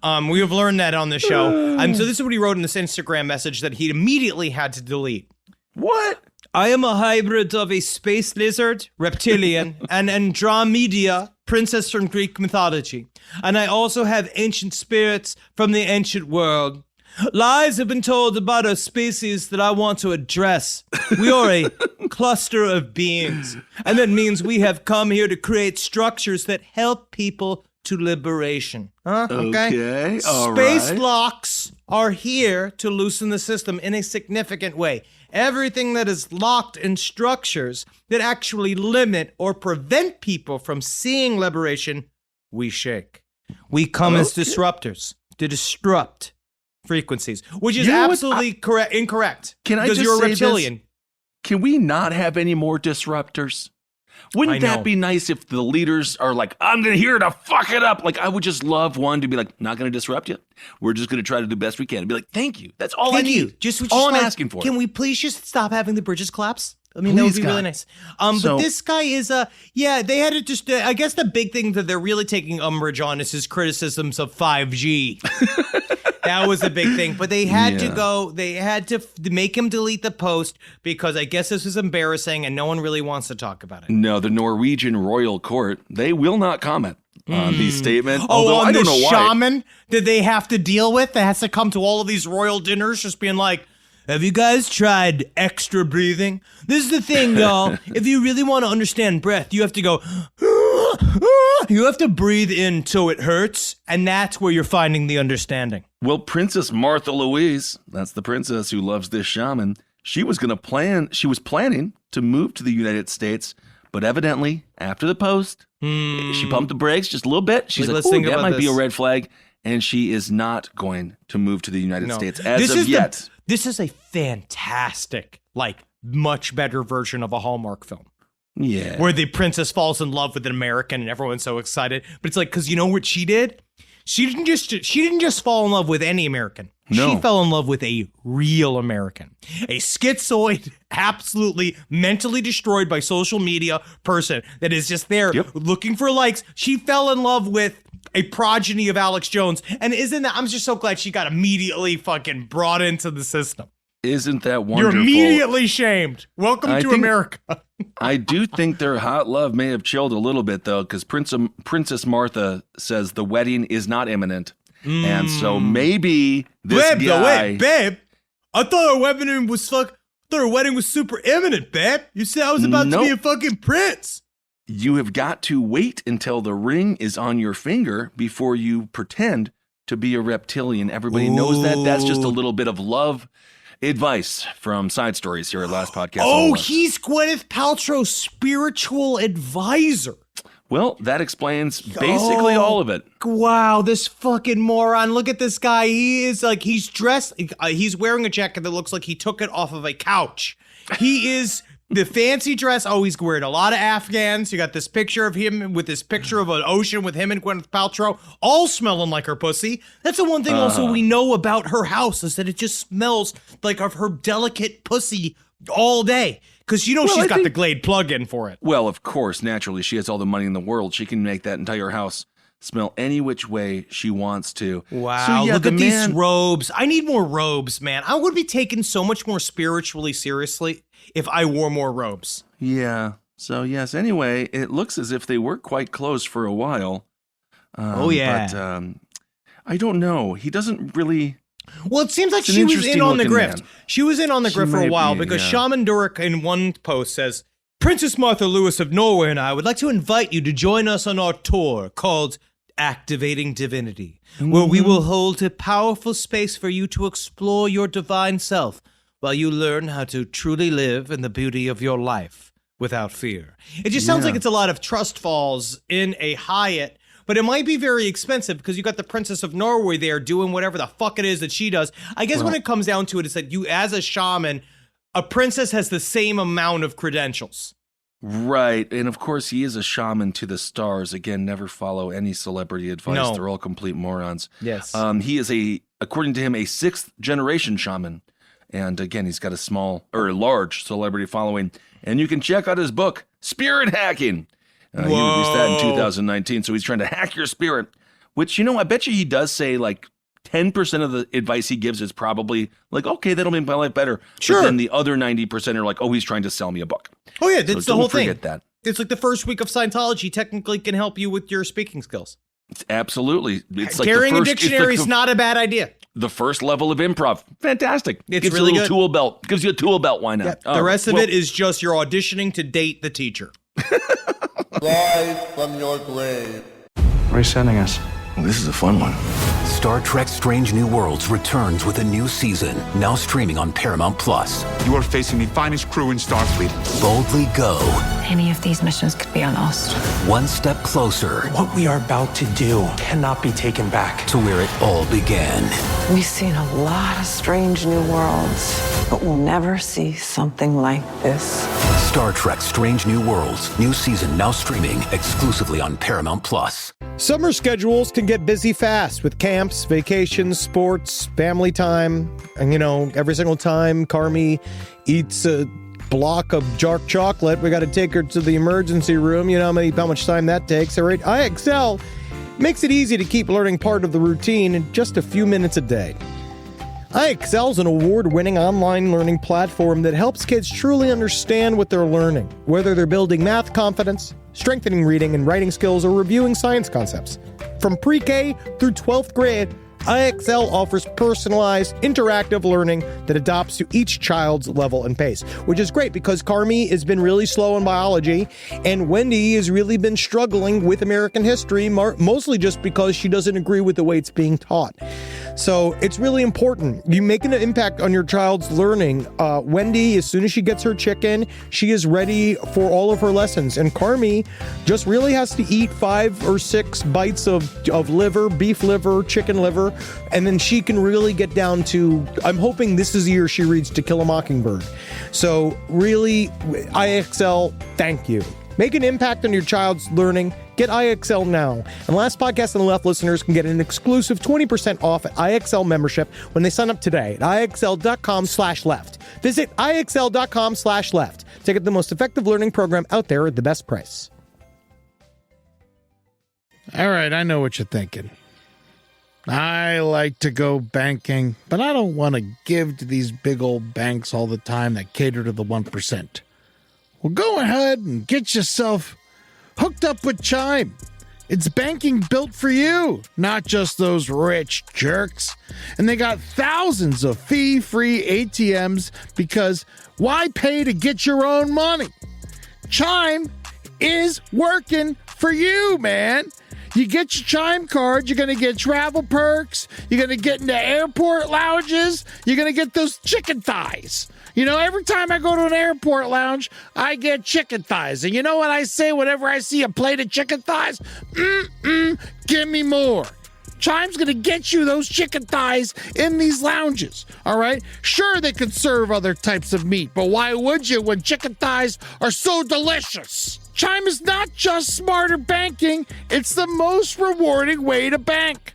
We have learned that on the show. And so this is what he wrote in this Instagram message that he immediately had to delete. What? I am a hybrid of a space lizard, reptilian, and Andromeda, princess from Greek mythology. And I also have ancient spirits from the ancient world. Lies have been told about a species that I want to address. We are a cluster of beings, and that means we have come here to create structures that help people to liberation. Huh? Okay. All Space right. locks are here to loosen the system in a significant way. Everything that is locked in structures that actually limit or prevent people from seeing liberation, we shake. We come as disruptors to disrupt frequencies, which is absolutely incorrect. Can I because just you're a say reptilian. This? Can we not have any more disruptors? Wouldn't that be nice if the leaders are like, I'm here to fuck it up? Like, I would just love one to be like, not going to disrupt you. We're just going to try to do the best we can. And be like, thank you. That's all I need. Just all I'm asking for. Can we please just stop having the bridges collapse? I mean, that would be really nice. But this guy is, they had to just, I guess the big thing that they're really taking umbrage on is his criticisms of 5G. That was the big thing. But they had to make him delete the post because I guess this was embarrassing and no one really wants to talk about it. No, the Norwegian royal court, they will not comment on these statements. Although I don't know why. Shaman that they have to deal with that has to come to all of these royal dinners just being like, have you guys tried extra breathing? This is the thing, y'all. If you really want to understand breath, you have to go, you have to breathe in till it hurts, and that's where you're finding the understanding. Well, Princess Martha Louise, that's the princess who loves this shaman, she was planning to move to the United States, but evidently, after the post, she pumped the brakes just a little bit. She's like, that might be a red flag, and she is not going to move to the United States as of yet. This is a fantastic, much better version of a Hallmark film. Yeah. Where the princess falls in love with an American and everyone's so excited. But it's like, because you know what she did? She didn't just fall in love with any American. No. She fell in love with a real American. A schizoid, absolutely mentally destroyed by social media person that is just there looking for likes. She fell in love with a progeny of Alex Jones. And I'm just so glad she got immediately fucking brought into the system. Isn't that wonderful? You're immediately shamed. Welcome to America. I do think their hot love may have chilled a little bit, though, because Princess Martha says the wedding is not imminent. And so maybe this guy... Babe, I thought our wedding was super imminent, babe. You said I was about to be a fucking prince. You have got to wait until the ring is on your finger before you pretend to be a reptilian. Everybody knows that. That's just a little bit of love advice from Side Stories here at Last Podcast. Oh, he's Gwyneth Paltrow's spiritual advisor. Well, that explains basically all of it. Wow, this fucking moron. Look at this guy. He is like, he's dressed, he's wearing a jacket that looks like he took it off of a couch. He is the fancy dress. Oh, he's wearing a lot of Afghans. You got this picture of him with this picture of an ocean with him and Gwyneth Paltrow, all smelling like her pussy. That's the one thing also we know about her house is that it just smells like of her delicate pussy all day. Because she's got the Glade plug-in for it. Well, of course, naturally, she has all the money in the world. She can make that entire house smell any which way she wants to. Wow, so, yeah, look at these robes. I need more robes, man. I would be taken so much more spiritually seriously if I wore more robes. Yeah. So, yes, anyway, it looks as if they were quite close for a while. But I don't know. He doesn't really... Well, it seems like she was in on the grift. She was in on the grift for a while because Shaman Durek in one post says, Princess Martha Lewis of Norway and I would like to invite you to join us on our tour called Activating Divinity, where we will hold a powerful space for you to explore your divine self while you learn how to truly live in the beauty of your life without fear. It just sounds like it's a lot of trust falls in a Hyatt. But it might be very expensive because you got the Princess of Norway there doing whatever the fuck it is that she does. I guess when it comes down to it, it's that you, as a shaman, a princess has the same amount of credentials. Right. And of course, he is a shaman to the stars. Again, never follow any celebrity advice. No. They're all complete morons. Yes. He is according to him, a 6th generation shaman. And again, he's got a large celebrity following. And you can check out his book, Spirit Hacking. He released that in 2019, so he's trying to hack your spirit, which, I bet you he does say, like, 10% of the advice he gives is probably, like, okay, that'll make my life better. Sure. But then the other 90% are like, oh, he's trying to sell me a book. Oh, yeah, that's the whole thing. Don't forget that. It's like the first week of Scientology technically can help you with your speaking skills. Absolutely. It's like carrying a dictionary is not a bad idea. The first level of improv. Fantastic. It's Gives really you a good. Tool belt. Gives you a tool belt. Why not? Yeah, the rest of it is just you're auditioning to date the teacher. Live from your grave. Where are you sending us? Well, this is a fun one. Star Trek Strange New Worlds returns with a new season, now streaming on Paramount+. You are facing the finest crew in Starfleet. Boldly go. Any of these missions could be on Ost. One step closer. What we are about to do cannot be taken back. To where it all began. We've seen a lot of strange new worlds, but we'll never see something like this. Star Trek Strange New Worlds. New season now streaming exclusively on Paramount+. Summer schedules can get busy fast with camps, vacations, sports, family time. And, every single time Carmi eats a block of dark chocolate, we got to take her to the emergency room. You know how much time that takes. All right, IXL makes it easy to keep learning part of the routine in just a few minutes a day. IXL is an award-winning online learning platform that helps kids truly understand what they're learning, whether they're building math confidence, strengthening reading and writing skills, or reviewing science concepts. From pre-K through 12th grade, IXL offers personalized, interactive learning that adapts to each child's level and pace, which is great because Carmi has been really slow in biology, and Wendy has really been struggling with American history, mostly just because she doesn't agree with the way it's being taught. So it's really important. You make an impact on your child's learning. Wendy, as soon as she gets her chicken, she is ready for all of her lessons. And Carmi just really has to eat 5 or 6 bites of liver, beef liver, chicken liver, and then she can really get down to, I'm hoping this is the year she reads To Kill a Mockingbird. So really, IXL, thank you. Make an impact on your child's learning. Get IXL now. And Last Podcast on the Left listeners can get an exclusive 20% off at IXL membership when they sign up today at IXL.com/left. Visit IXL.com/left to get the most effective learning program out there at the best price. All right, I know what you're thinking. I like to go banking, but I don't want to give to these big old banks all the time that cater to the 1%. Well, go ahead and get yourself hooked up with Chime. It's banking built for you, not just those rich jerks. And they got thousands of fee-free ATMs because why pay to get your own money? Chime is working for you, man. You get your Chime card, you're going to get travel perks, you're going to get into airport lounges, you're going to get those chicken thighs. You know, every time I go to an airport lounge, I get chicken thighs. And you know what I say whenever I see a plate of chicken thighs? Give me more. Chime's going to get you those chicken thighs in these lounges, all right? Sure, they can serve other types of meat, but why would you when chicken thighs are so delicious? Chime is not just smarter banking, it's the most rewarding way to bank.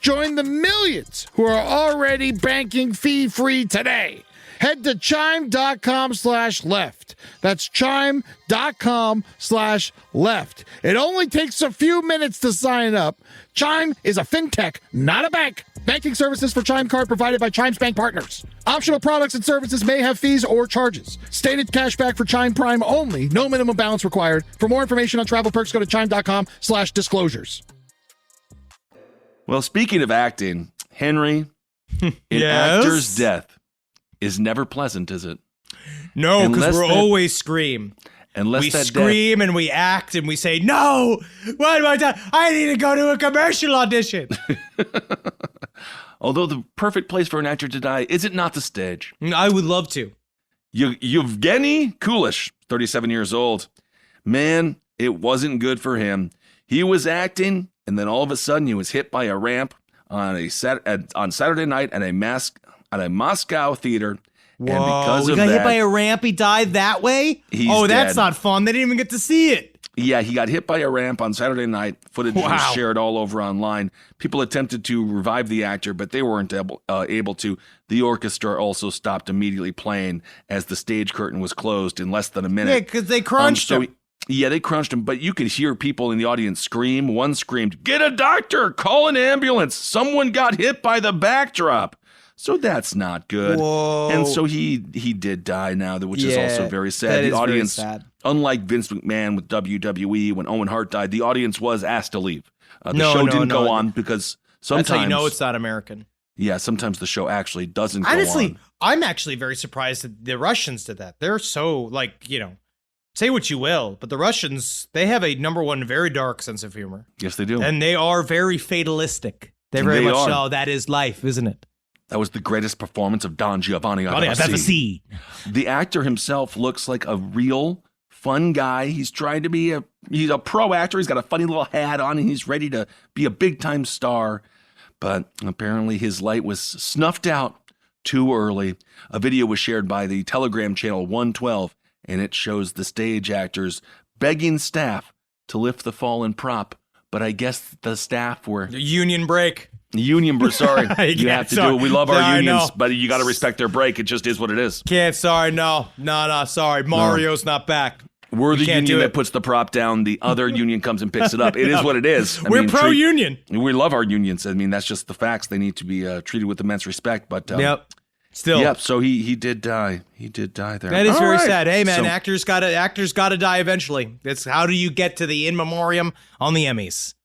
Join the millions who are already banking fee-free today. Head to chime.com/left. That's chime.com/left. It only takes a few minutes to sign up. Chime is a fintech, not a bank. Banking services for Chime Card provided by Chime's bank partners. Optional products and services may have fees or charges. Stated cashback for Chime Prime only. No minimum balance required. For more information on travel perks, go to chime.com/disclosures. Well, speaking of acting, Henry, an Yes? actor's death is never pleasant, is it? No, because we're always Scream. Unless we that scream and we act and we say, no, why do I die? I need to go to a commercial audition. Although the perfect place for an actor to die, is it not the stage? I would love to. Yevgeny Kulish, 37 years old. Man, it wasn't good for him. He was acting, and then all of a sudden he was hit by a ramp on Saturday night at a Moscow theater. Whoa, and because he of got that, hit by a ramp, he died that way? He's that's dead. not fun. They didn't even get to see it. Yeah, he got hit by a ramp on Saturday night. Footage was Wow. shared all over online. People attempted to revive the actor, but they weren't able to. The orchestra also stopped immediately playing as the stage curtain was closed in less than a minute. Yeah, because they crunched him. They crunched him, but you could hear people in the audience scream. One screamed, "Get a doctor! Call an ambulance! Someone got hit by the backdrop!" So that's not good. Whoa. And so he did die now, which is also very sad. That The is audience, very sad. unlike Vince McMahon with WWE, when Owen Hart died, the audience was asked to leave. The show didn't go on because sometimes... That's how you know it's not American. Yeah, sometimes the show actually doesn't go Honestly, on. I'm actually very surprised that the Russians did that. They're so, say what you will, but the Russians, they have a, number one, very dark sense of humor. Yes, they do. And they are very fatalistic. They very much so, that is life, isn't it? That was the greatest performance of Don Giovanni I've ever seen. The actor himself looks like a real fun guy. He's trying to be he's a pro actor. He's got a funny little hat on and he's ready to be a big time star. But apparently his light was snuffed out too early. A video was shared by the Telegram channel 112 and it shows the stage actors begging staff to lift the fallen prop. But I guess the staff were... Union break. Sorry. You have to do it. We love our unions, but you got to respect their break. It just is what it is. Sorry, no, sorry. Mario's not back. We're the union that puts the prop down. The other union comes and picks it up. It is what it is. We're pro-union. We love our unions. I mean, that's just the facts. They need to be treated with immense respect. But still. Yep. So he did die. He did die there. That is very sad. Hey man, actors gotta die eventually. That's how do you get to the in memoriam on the Emmys?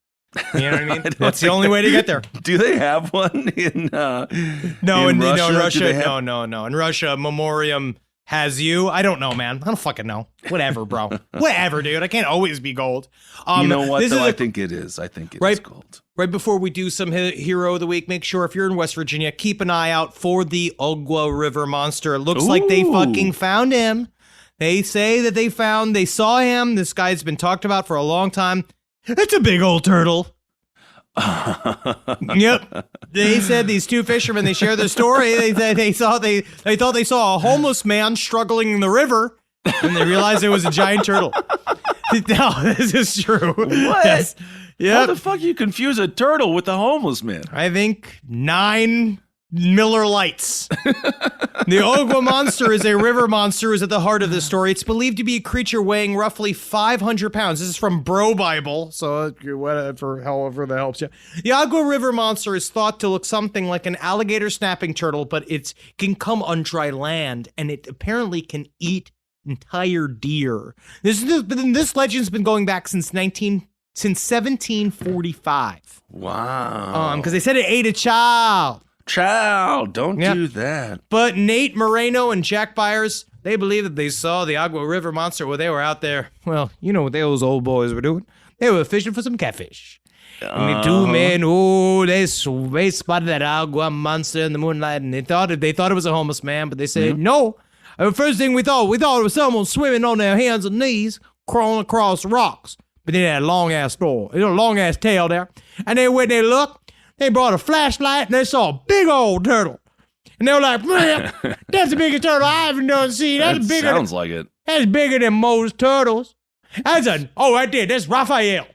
You know what I mean? That's the only way to get there. Do they have one in Russia? No. In Russia, memoriam has you. I don't know, man. I don't fucking know. Whatever, bro. Whatever, dude. I can't always be gold. You know what, though? I think it is. I think it is gold. Right before we do some Hero of the Week, make sure if you're in West Virginia, keep an eye out for the Ogwa River Monster. It looks like they fucking found him. They say that they saw him. This guy's been talked about for a long time. It's a big old turtle. Yep. They said these two fishermen, they share their story. They thought they saw a homeless man struggling in the river, and they realized it was a giant turtle. No, this is true. What? Yes. Yep. How the fuck you confuse a turtle with a homeless man? I think 9 Miller Lights. The Ogwa Monster is a river monster is at the heart of this story. It's believed to be a creature weighing roughly 500 pounds. This is from Bro Bible, so whatever, however that helps you. The Ogwa River Monster is thought to look something like an alligator snapping turtle, but it can come on dry land, and it apparently can eat entire deer. This legend's been going back since 1745. Wow. Because they said it ate a child. Don't do that. But Nate Moreno and Jack Byers, they believe that they saw the Ogwa River Monster while they were out there. Well, you know what those old boys were doing. They were fishing for some catfish. And the two men, they spotted that agua monster in the moonlight, and they thought it was a homeless man, but they said no. The first thing we thought it was someone swimming on their hands and knees, crawling across rocks. But they had a long ass tail there. And then when they looked, they brought a flashlight and they saw a big old turtle. And they were like, man, that's the biggest turtle I ever seen. That's bigger. Sounds like it. That's bigger than most turtles. Right there, that's Raphael.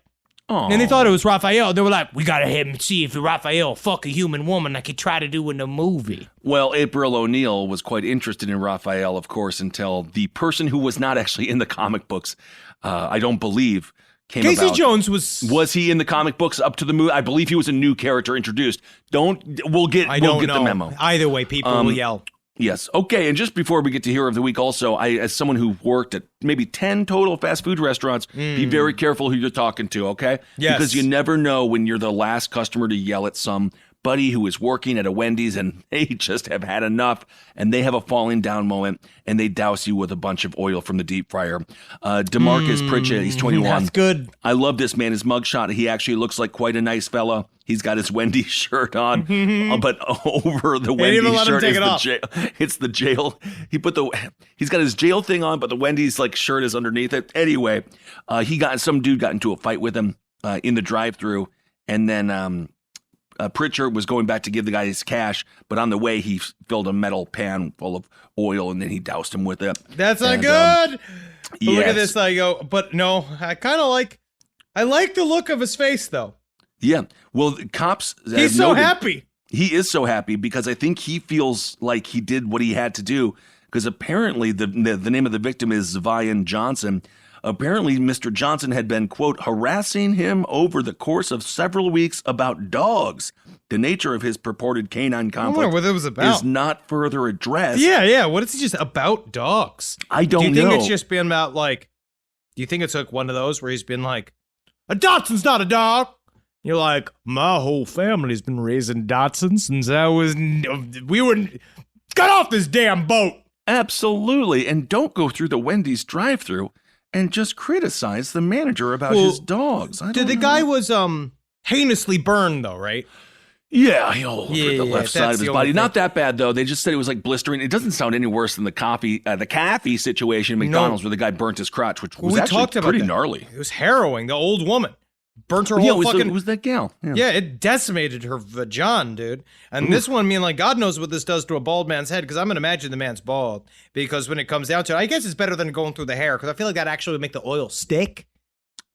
Aww. And they thought it was Raphael. They were like, we gotta have him see if Raphael fuck a human woman like he tried to do in the movie. Well, April O'Neil was quite interested in Raphael, of course, until the person who was not actually in the comic books, I don't believe, came Casey about. Jones was he in the comic books up to the movie? I believe he was a new character introduced. We'll get the memo. Either way, people will yell. Yes. Okay. And just before we get to Hero of the Week, also, as someone who worked at maybe 10 total fast food restaurants, be very careful who you're talking to, okay? Yes. Because you never know when you're the last customer to yell at somebody who is working at a Wendy's and they just have had enough and they have a falling down moment and they douse you with a bunch of oil from the deep fryer. DeMarcus Pritchett, he's 21. That's good. I love this man. His mugshot, he actually looks like quite a nice fella. He's got his Wendy's shirt on, but over the Wendy's shirt it's the jail. He's got his jail thing on, but the Wendy's shirt is underneath it. Anyway, some dude got into a fight with him in the drive-thru, and then Pritchard was going back to give the guy his cash, but on the way he filled a metal pan full of oil, and then he doused him with it. That's not good. Look at this. I go, but no, I like the look of his face though. Yeah. Well, cops. He's so happy. He is so happy because I think he feels like he did what he had to do. Because apparently the name of the victim is Zavian Johnson. Apparently, Mr. Johnson had been, quote, harassing him over the course of several weeks about dogs. The nature of his purported canine conflict I wonder what it was about. is not further addressed. Yeah. What is it just about dogs? I don't know. Do you think it's just been about do you think it's one of those where he's been like, a Dachshund's not a dog? You're like, my whole family's been raising Dachshunds since got off this damn boat. Absolutely. And don't go through the Wendy's drive-thru and just criticize the manager about his dogs. The guy was heinously burned though, right? Yeah, the left side of his body. Not that bad though. They just said it was blistering. It doesn't sound any worse than the coffee situation at McDonald's where the guy burnt his crotch, which was actually pretty gnarly. It was harrowing. The old woman burnt her whole fucking... it was that gal. Yeah, it decimated her vagina, dude. And this one, God knows what this does to a bald man's head, because I'm going to imagine the man's bald. Because when it comes down to it, I guess it's better than going through the hair, because I feel like that actually would make the oil stick.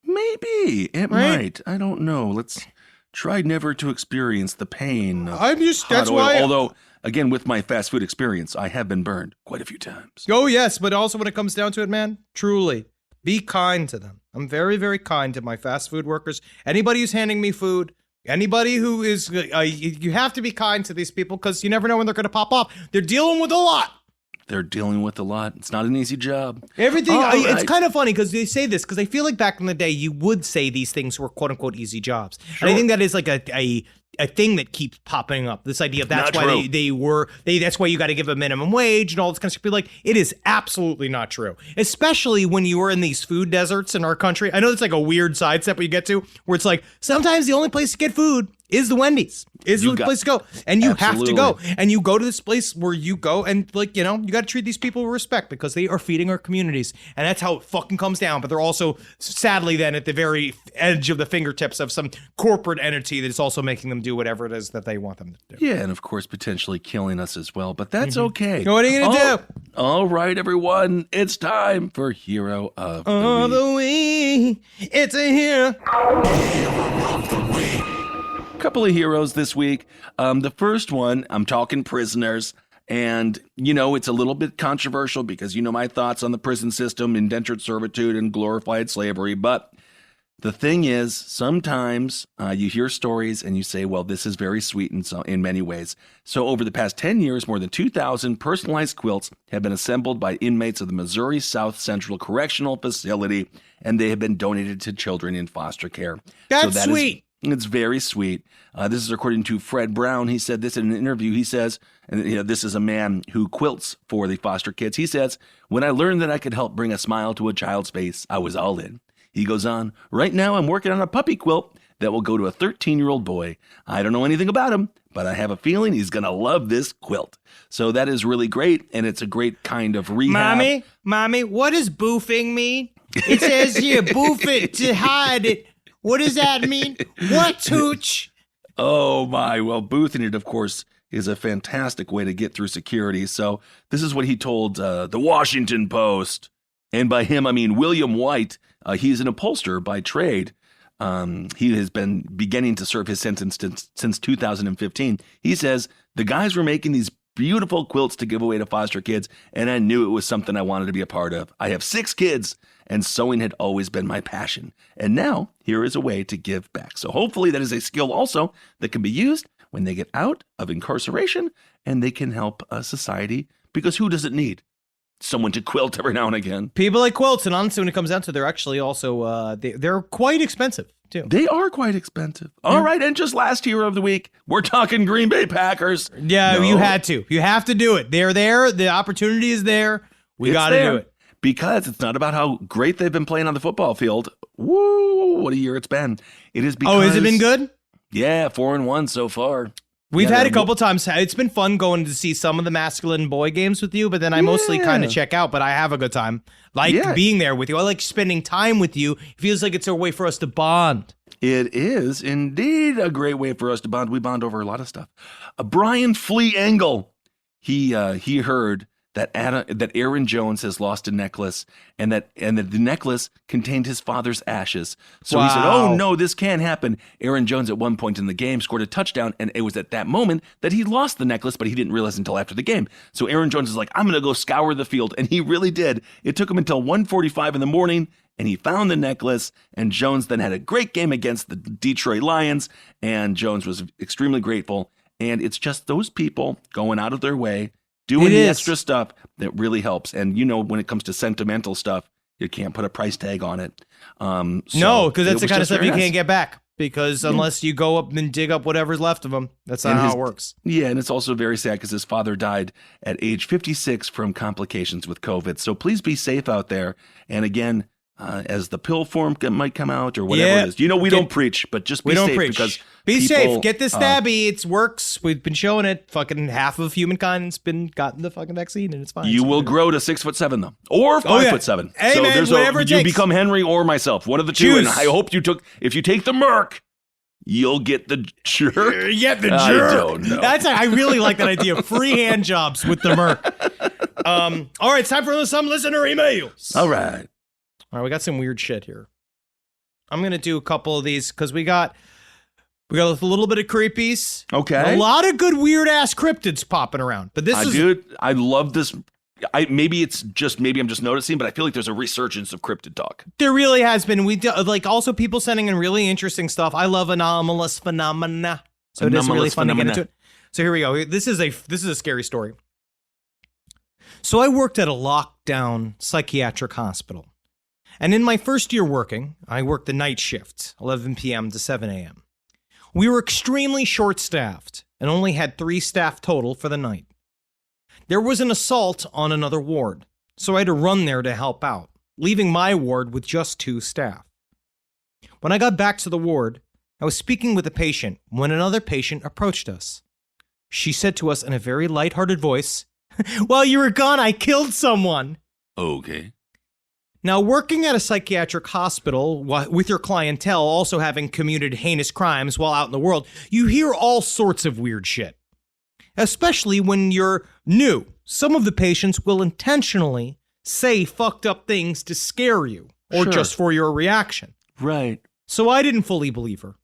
Maybe. It might. I don't know. Let's try never to experience the pain of hot oil. Although, again, with my fast food experience, I have been burned quite a few times. Oh, yes. But also when it comes down to it, man, truly, be kind to them. I'm very, very kind to my fast food workers. Anybody who's handing me food, anybody who is, you have to be kind to these people because you never know when they're going to pop off. They're dealing with a lot. It's not an easy job. Everything. It's kind of funny because they say this because I feel like back in the day you would say these things were quote unquote easy jobs. Sure. And I think that is like a thing that keeps popping up. This idea of that's why that's why you got to give a minimum wage and all this kind of stuff. Like, it is absolutely not true. Especially when you are in these food deserts in our country. I know it's like a weird sidestep you get to where it's like sometimes the only place to get food is the Wendy's. Is the place to go. And you have to go. And you go to this place where you go and you got to treat these people with respect because they are feeding our communities. And that's how it fucking comes down. But they're also sadly then at the very edge of the fingertips of some corporate entity that's also making them do whatever it is that they want them to do. Yeah, and of course potentially killing us as well. But that's okay. What are you going to do? All right, everyone. It's time for Hero of the Week. It's a hero of the week. Couple of heroes this week. The first one, I'm talking prisoners, and it's a little bit controversial because my thoughts on the prison system, indentured servitude, and glorified slavery. But the thing is, sometimes you hear stories and you say, well, this is very sweet in many ways. So over the past 10 years, more than 2,000 personalized quilts have been assembled by inmates of the Missouri South Central Correctional Facility, and they have been donated to children in foster care. That's sweet. It's very sweet. This is according to Fred Brown. He said this in an interview. He says, and this is a man who quilts for the foster kids. He says, when I learned that I could help bring a smile to a child's face, I was all in. He goes on, right now I'm working on a puppy quilt that will go to a 13-year-old boy. I don't know anything about him, but I have a feeling he's going to love this quilt. So that is really great, and it's a great kind of rehab. Mommy, what does boofing mean? It says here, boof it to hide it. What does that mean? What, Tooch? Oh, my. Well, boothing it, of course, is a fantastic way to get through security. So this is what he told the Washington Post. And by him, I mean William White. He's an upholsterer by trade. He has been beginning to serve his sentence since 2015. He says, the guys were making these beautiful quilts to give away to foster kids, and I knew it was something I wanted to be a part of. I have 6 kids, and sewing had always been my passion. And now, here is a way to give back. So hopefully that is a skill also that can be used when they get out of incarceration, and they can help society, because who does it need? Someone to quilt every now and again. People like quilts, and honestly, when it comes down to it, they're actually also, they're quite expensive, too. They are quite expensive. All right, and just last hero of the week, we're talking Green Bay Packers. Yeah, you had to. You have to do it. They're there. The opportunity is there. We got to do it. Because it's not about how great they've been playing on the football field. Woo, what a year it's been. It is because... Oh, has it been good? Yeah, 4-1 so far. We've had a couple times. It's been fun going to see some of the masculine boy games with you, but then I mostly kind of check out, but I have a good time. Being there with you. I like spending time with you. It feels like it's a way for us to bond. It is indeed a great way for us to bond. We bond over a lot of stuff. Brian Flea Engel, he heard that Aaron Jones has lost a necklace, and that the necklace contained his father's ashes. So he said, "Oh no, this can't happen." Aaron Jones at one point in the game scored a touchdown, and it was at that moment that he lost the necklace, but he didn't realize until after the game. So Aaron Jones is like, "I'm going to go scour the field," and he really did. It took him until 1:45 in the morning, and he found the necklace, and Jones then had a great game against the Detroit Lions, and Jones was extremely grateful. And it's just those people going out of their way, doing the extra stuff that really helps. And, when it comes to sentimental stuff, you can't put a price tag on it. No, because that's the kind of stuff you can't get back. Because unless you go up and dig up whatever's left of him, that's not how it works. Yeah, and it's also very sad because his father died at age 56 from complications with COVID. So please be safe out there. And again, as the pill form might come out or whatever it is. We don't preach, but just be safe because be safe. Get the stabby. It works. We've been showing it. Fucking half of humankind's been gotten the fucking vaccine, and it's fine. You will grow to 6'7" though, or 5'7". Hey, so man, whatever it you takes. become Henry or myself, one of the two. Choose. And I hope if you take the Merc, you'll get the jerk. Get the jerk. I don't know. I really like that idea. Free hand jobs with the Merc. All right, it's time for some listener emails. All right, we got some weird shit here. I'm gonna do a couple of these because we got a little bit of creepies. Okay, a lot of good weird ass cryptids popping around. But I love this. Maybe I'm just noticing, but I feel like there's a resurgence of cryptid talk. There really has been. Also people sending in really interesting stuff. I love anomalous phenomena, so it is really fun to get into it. So here we go. This is a scary story. So I worked at a lockdown psychiatric hospital, and in my first year working, I worked the night shift, 11 p.m. to 7 a.m. We were extremely short-staffed and only had 3 staff total for the night. There was an assault on another ward, so I had to run there to help out, leaving my ward with just 2 staff. When I got back to the ward, I was speaking with a patient when another patient approached us. She said to us in a very lighthearted voice, "While you were gone, I killed someone." Okay. Now, working at a psychiatric hospital with your clientele also having committed heinous crimes while out in the world, you hear all sorts of weird shit. Especially when you're new. Some of the patients will intentionally say fucked up things to scare you or just for your reaction. Right. So I didn't fully believe her.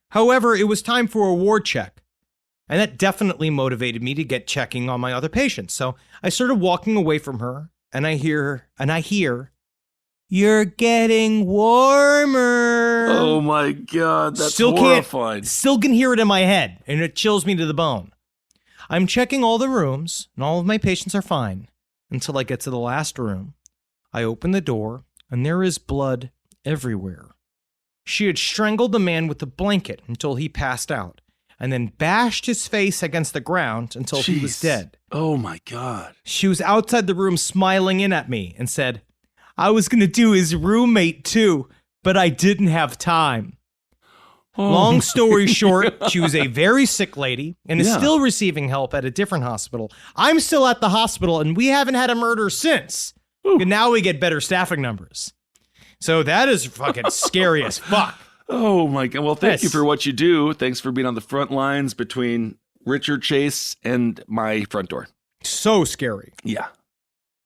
However, it was time for a ward check. And that definitely motivated me to get checking on my other patients. So I started walking away from her, and I hear, "You're getting warmer." Oh my God, that's horrifying. Still can hear it in my head, and it chills me to the bone. I'm checking all the rooms, and all of my patients are fine, until I get to the last room. I open the door, and there is blood everywhere. She had strangled the man with the blanket until he passed out, and then bashed his face against the ground until he was dead. Oh my God. She was outside the room smiling in at me and said, "I was going to do his roommate too, but I didn't have time." Long story short, she was a very sick lady and is still receiving help at a different hospital. I'm still at the hospital, and we haven't had a murder since. And now we get better staffing numbers. So that is fucking scary as fuck. Oh, my God. Well, thank you for what you do. Thanks for being on the front lines between Richard Chase and my front door. So scary. Yeah.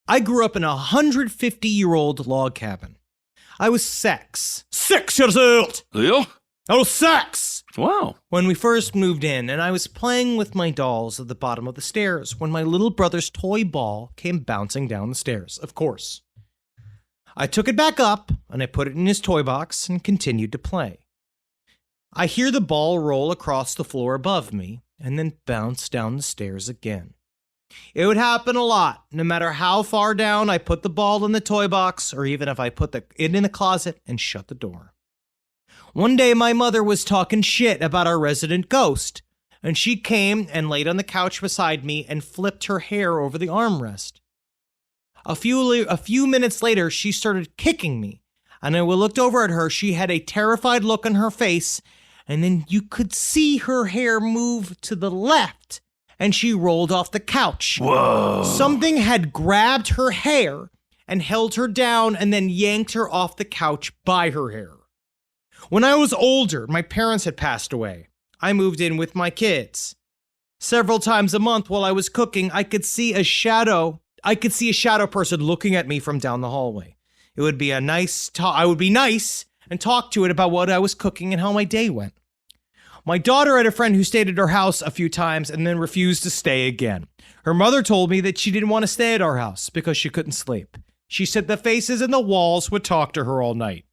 I grew up in a 150-year-old log cabin. I was 6 years old. Yeah. I was 6. Wow. When we first moved in, and I was playing with my dolls at the bottom of the stairs when my little brother's toy ball came bouncing down the stairs, of course. I took it back up, and I put it in his toy box and continued to play. I hear the ball roll across the floor above me, and then bounce down the stairs again. It would happen a lot, no matter how far down I put the ball in the toy box, or even if I put it in the closet and shut the door. One day, my mother was talking shit about our resident ghost, and she came and laid on the couch beside me and flipped her hair over the armrest. A few minutes later, she started kicking me, and when I looked over at her, she had a terrified look on her face, and then you could see her hair move to the left, and she rolled off the couch. Whoa. Something had grabbed her hair and held her down and then yanked her off the couch by her hair. When I was older, my parents had passed away. I moved in with my kids. Several times a month while I was cooking, I could see a shadow person looking at me from down the hallway. It would be I would be nice and talk to it about what I was cooking and how my day went. My daughter had a friend who stayed at her house a few times and then refused to stay again. Her mother told me that she didn't want to stay at our house because she couldn't sleep. She said the faces in the walls would talk to her all night.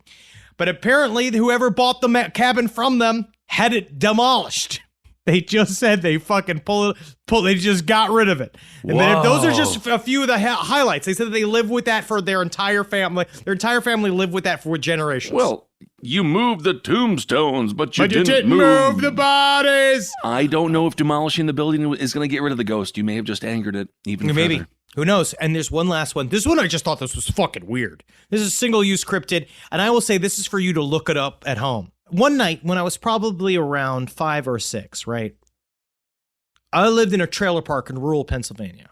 But apparently, whoever bought the cabin from them had it demolished. They just said they fucking they just got rid of it. And then if those are just a few of the highlights. They said that they live with that for their entire family. Their entire family lived with that for generations. Well, you moved the tombstones, but you didn't move the bodies. I don't know if demolishing the building is going to get rid of the ghost. You may have just angered it even Maybe. further. Who knows? And there's one last one. This one, I just thought this was fucking weird. This is a single-use cryptid, and I will say this is for you to look it up at home. One night, when I was probably around 5 or 6, right? I lived in a trailer park in rural Pennsylvania.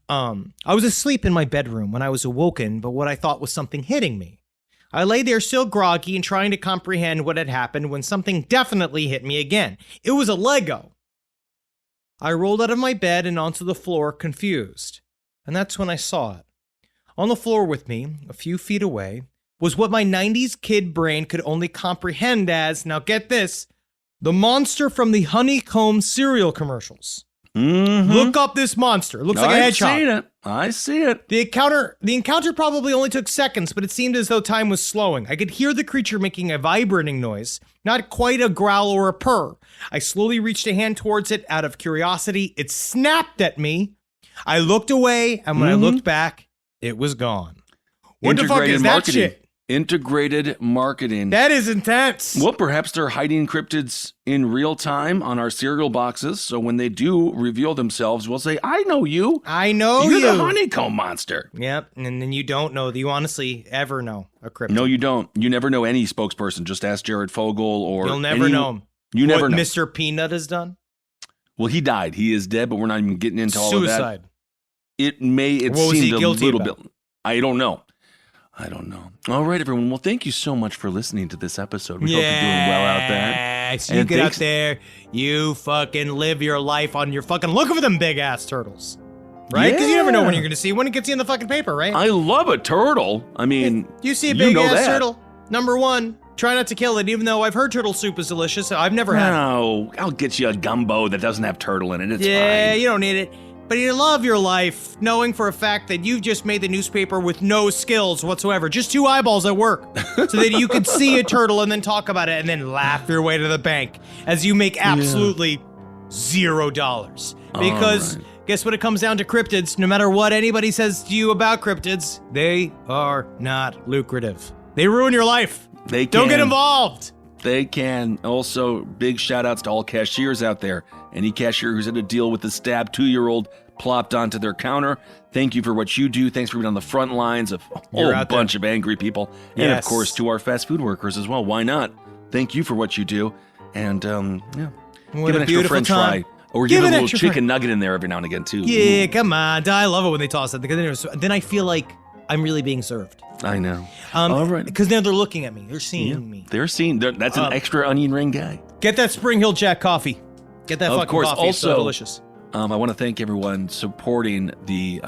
I was asleep in my bedroom when I was awoken by what I thought was something hitting me. I lay there still groggy and trying to comprehend what had happened when something definitely hit me again. It was a Lego. I rolled out of my bed and onto the floor, confused. And that's when I saw it. On the floor with me, a few feet away, was what my 90s kid brain could only comprehend as, now get this, the monster from the Honeycomb cereal commercials. Mm-hmm. Look up this monster. It looks like a hedgehog. I see it. The encounter probably only took seconds, but it seemed as though time was slowing. I could hear the creature making a vibrating noise, not quite a growl or a purr. I slowly reached a hand towards it out of curiosity. It snapped at me. I looked away, and when I looked back, it was gone. What the fuck is that shit? Integrated marketing. That is intense. Well, perhaps they're hiding cryptids in real time on our cereal boxes, so when they do reveal themselves, we'll say, I know you. I know you. You're the honeycomb monster. Yep, and then you don't know. Do you honestly ever know a cryptid? No, you don't. You never know any spokesperson. Just ask Jared Fogle or... You'll never know him. You never know. What Mr. Peanut has done? Well, he died. He is dead, but we're not even getting into all of that. Suicide. It seemed he a guilty little about? bit... I don't know. All right, everyone. Well, thank you so much for listening to this episode. We hope you're doing well out there. Yes, you get out there, you fucking live your life on your fucking looking for them big ass turtles. Right? Because you never know when you're going to see when it gets you in the fucking paper, right? I love a turtle. I mean, you see a big ass turtle. Number one, try not to kill it, even though I've heard turtle soup is delicious. I've never had it. No, I'll get you a gumbo that doesn't have turtle in it. It's fine. You don't need it. But you love your life, knowing for a fact that you've just made the newspaper with no skills whatsoever. Just 2 eyeballs at work. So that you could see a turtle and then talk about it and then laugh your way to the bank as you make absolutely $0. Because guess what it comes down to cryptids? No matter what anybody says to you about cryptids, they are not lucrative. They ruin your life. They can. Don't get involved. They can. Also, big shout outs to all cashiers out there. Any cashier who's had to deal with a stabbed 2-year-old plopped onto their counter. Thank you for what you do. Thanks for being on the front lines of a whole bunch of angry people. And of course, to our fast food workers as well. Why not? thank you for what you do. And What give a an extra beautiful French time. fry. Or Give give an a little extra chicken nugget in there every now and again, too. Yeah, come on. I love it when they toss it. Because then I feel like I'm really being served. I know. All right. Because now they're looking at me. They're seeing me. They're seeing. That's an extra onion ring guy. Get that Spring Hill Jack coffee. Get that fucking coffee. It's so delicious. I want to thank everyone supporting the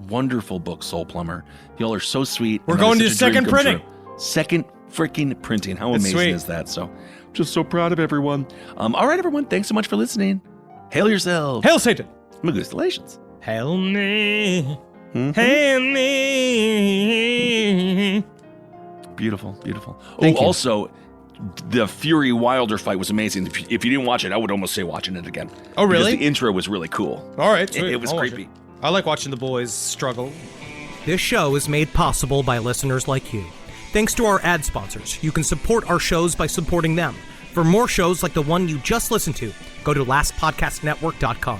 wonderful book Soul Plumber. Y'all are so sweet. We're going to second printing. Second freaking printing. How amazing is that? So, just so proud of everyone. All right, everyone. Thanks so much for listening. Hail yourself. Hail Satan. Magustalations. Hail me. Hail me. Beautiful, beautiful. Thank you. Also, the Fury Wilder fight was amazing. If you didn't watch it, I would almost say watching it again. Oh, really? Because the intro was really cool. All right. Sweet. It was creepy. I like watching the boys struggle. This show is made possible by listeners like you. Thanks to our ad sponsors, you can support our shows by supporting them. For more shows like the one you just listened to, go to lastpodcastnetwork.com.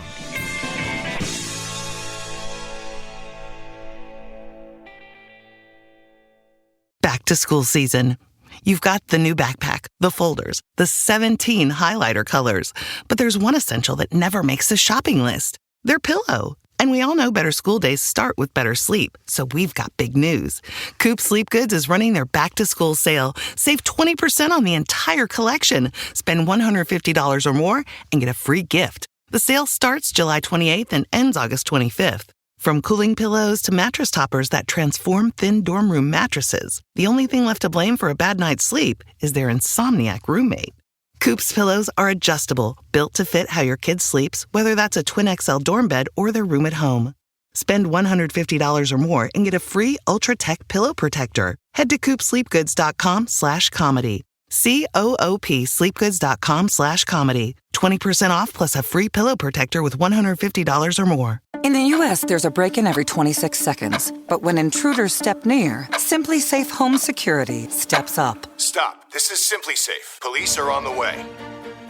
Back to school season. You've got the new backpack, the folders, the 17 highlighter colors, but there's one essential that never makes the shopping list. Their pillow. And we all know better school days start with better sleep, so we've got big news. Coop Sleep Goods is running their back-to-school sale. Save 20% on the entire collection. Spend $150 or more and get a free gift. The sale starts July 28th and ends August 25th. From cooling pillows to mattress toppers that transform thin dorm room mattresses, the only thing left to blame for a bad night's sleep is their insomniac roommate. Coop's pillows are adjustable, built to fit how your kid sleeps, whether that's a twin XL dorm bed or their room at home. Spend $150 or more and get a free Ultra Tech pillow protector. Head to coopsleepgoods.com/comedy. COOP sleepgoods.com/comedy. 20% off plus a free pillow protector with $150 or more. In the U.S., there's a break-in every 26 seconds. But when intruders step near, Simply Safe Home Security steps up. Stop. This is Simply Safe. Police are on the way.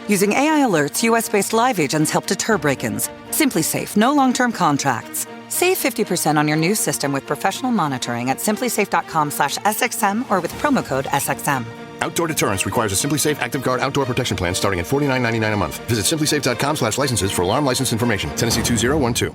Using AI alerts, U.S.-based live agents help deter break-ins. Simply Safe, no long-term contracts. Save 50% on your new system with professional monitoring at simplysafe.com/SXM or with promo code SXM. Outdoor deterrence requires a Simply Safe Active Guard outdoor protection plan starting at $49.99 a month. Visit simplysafe.com/licenses for alarm license information. Tennessee 2012.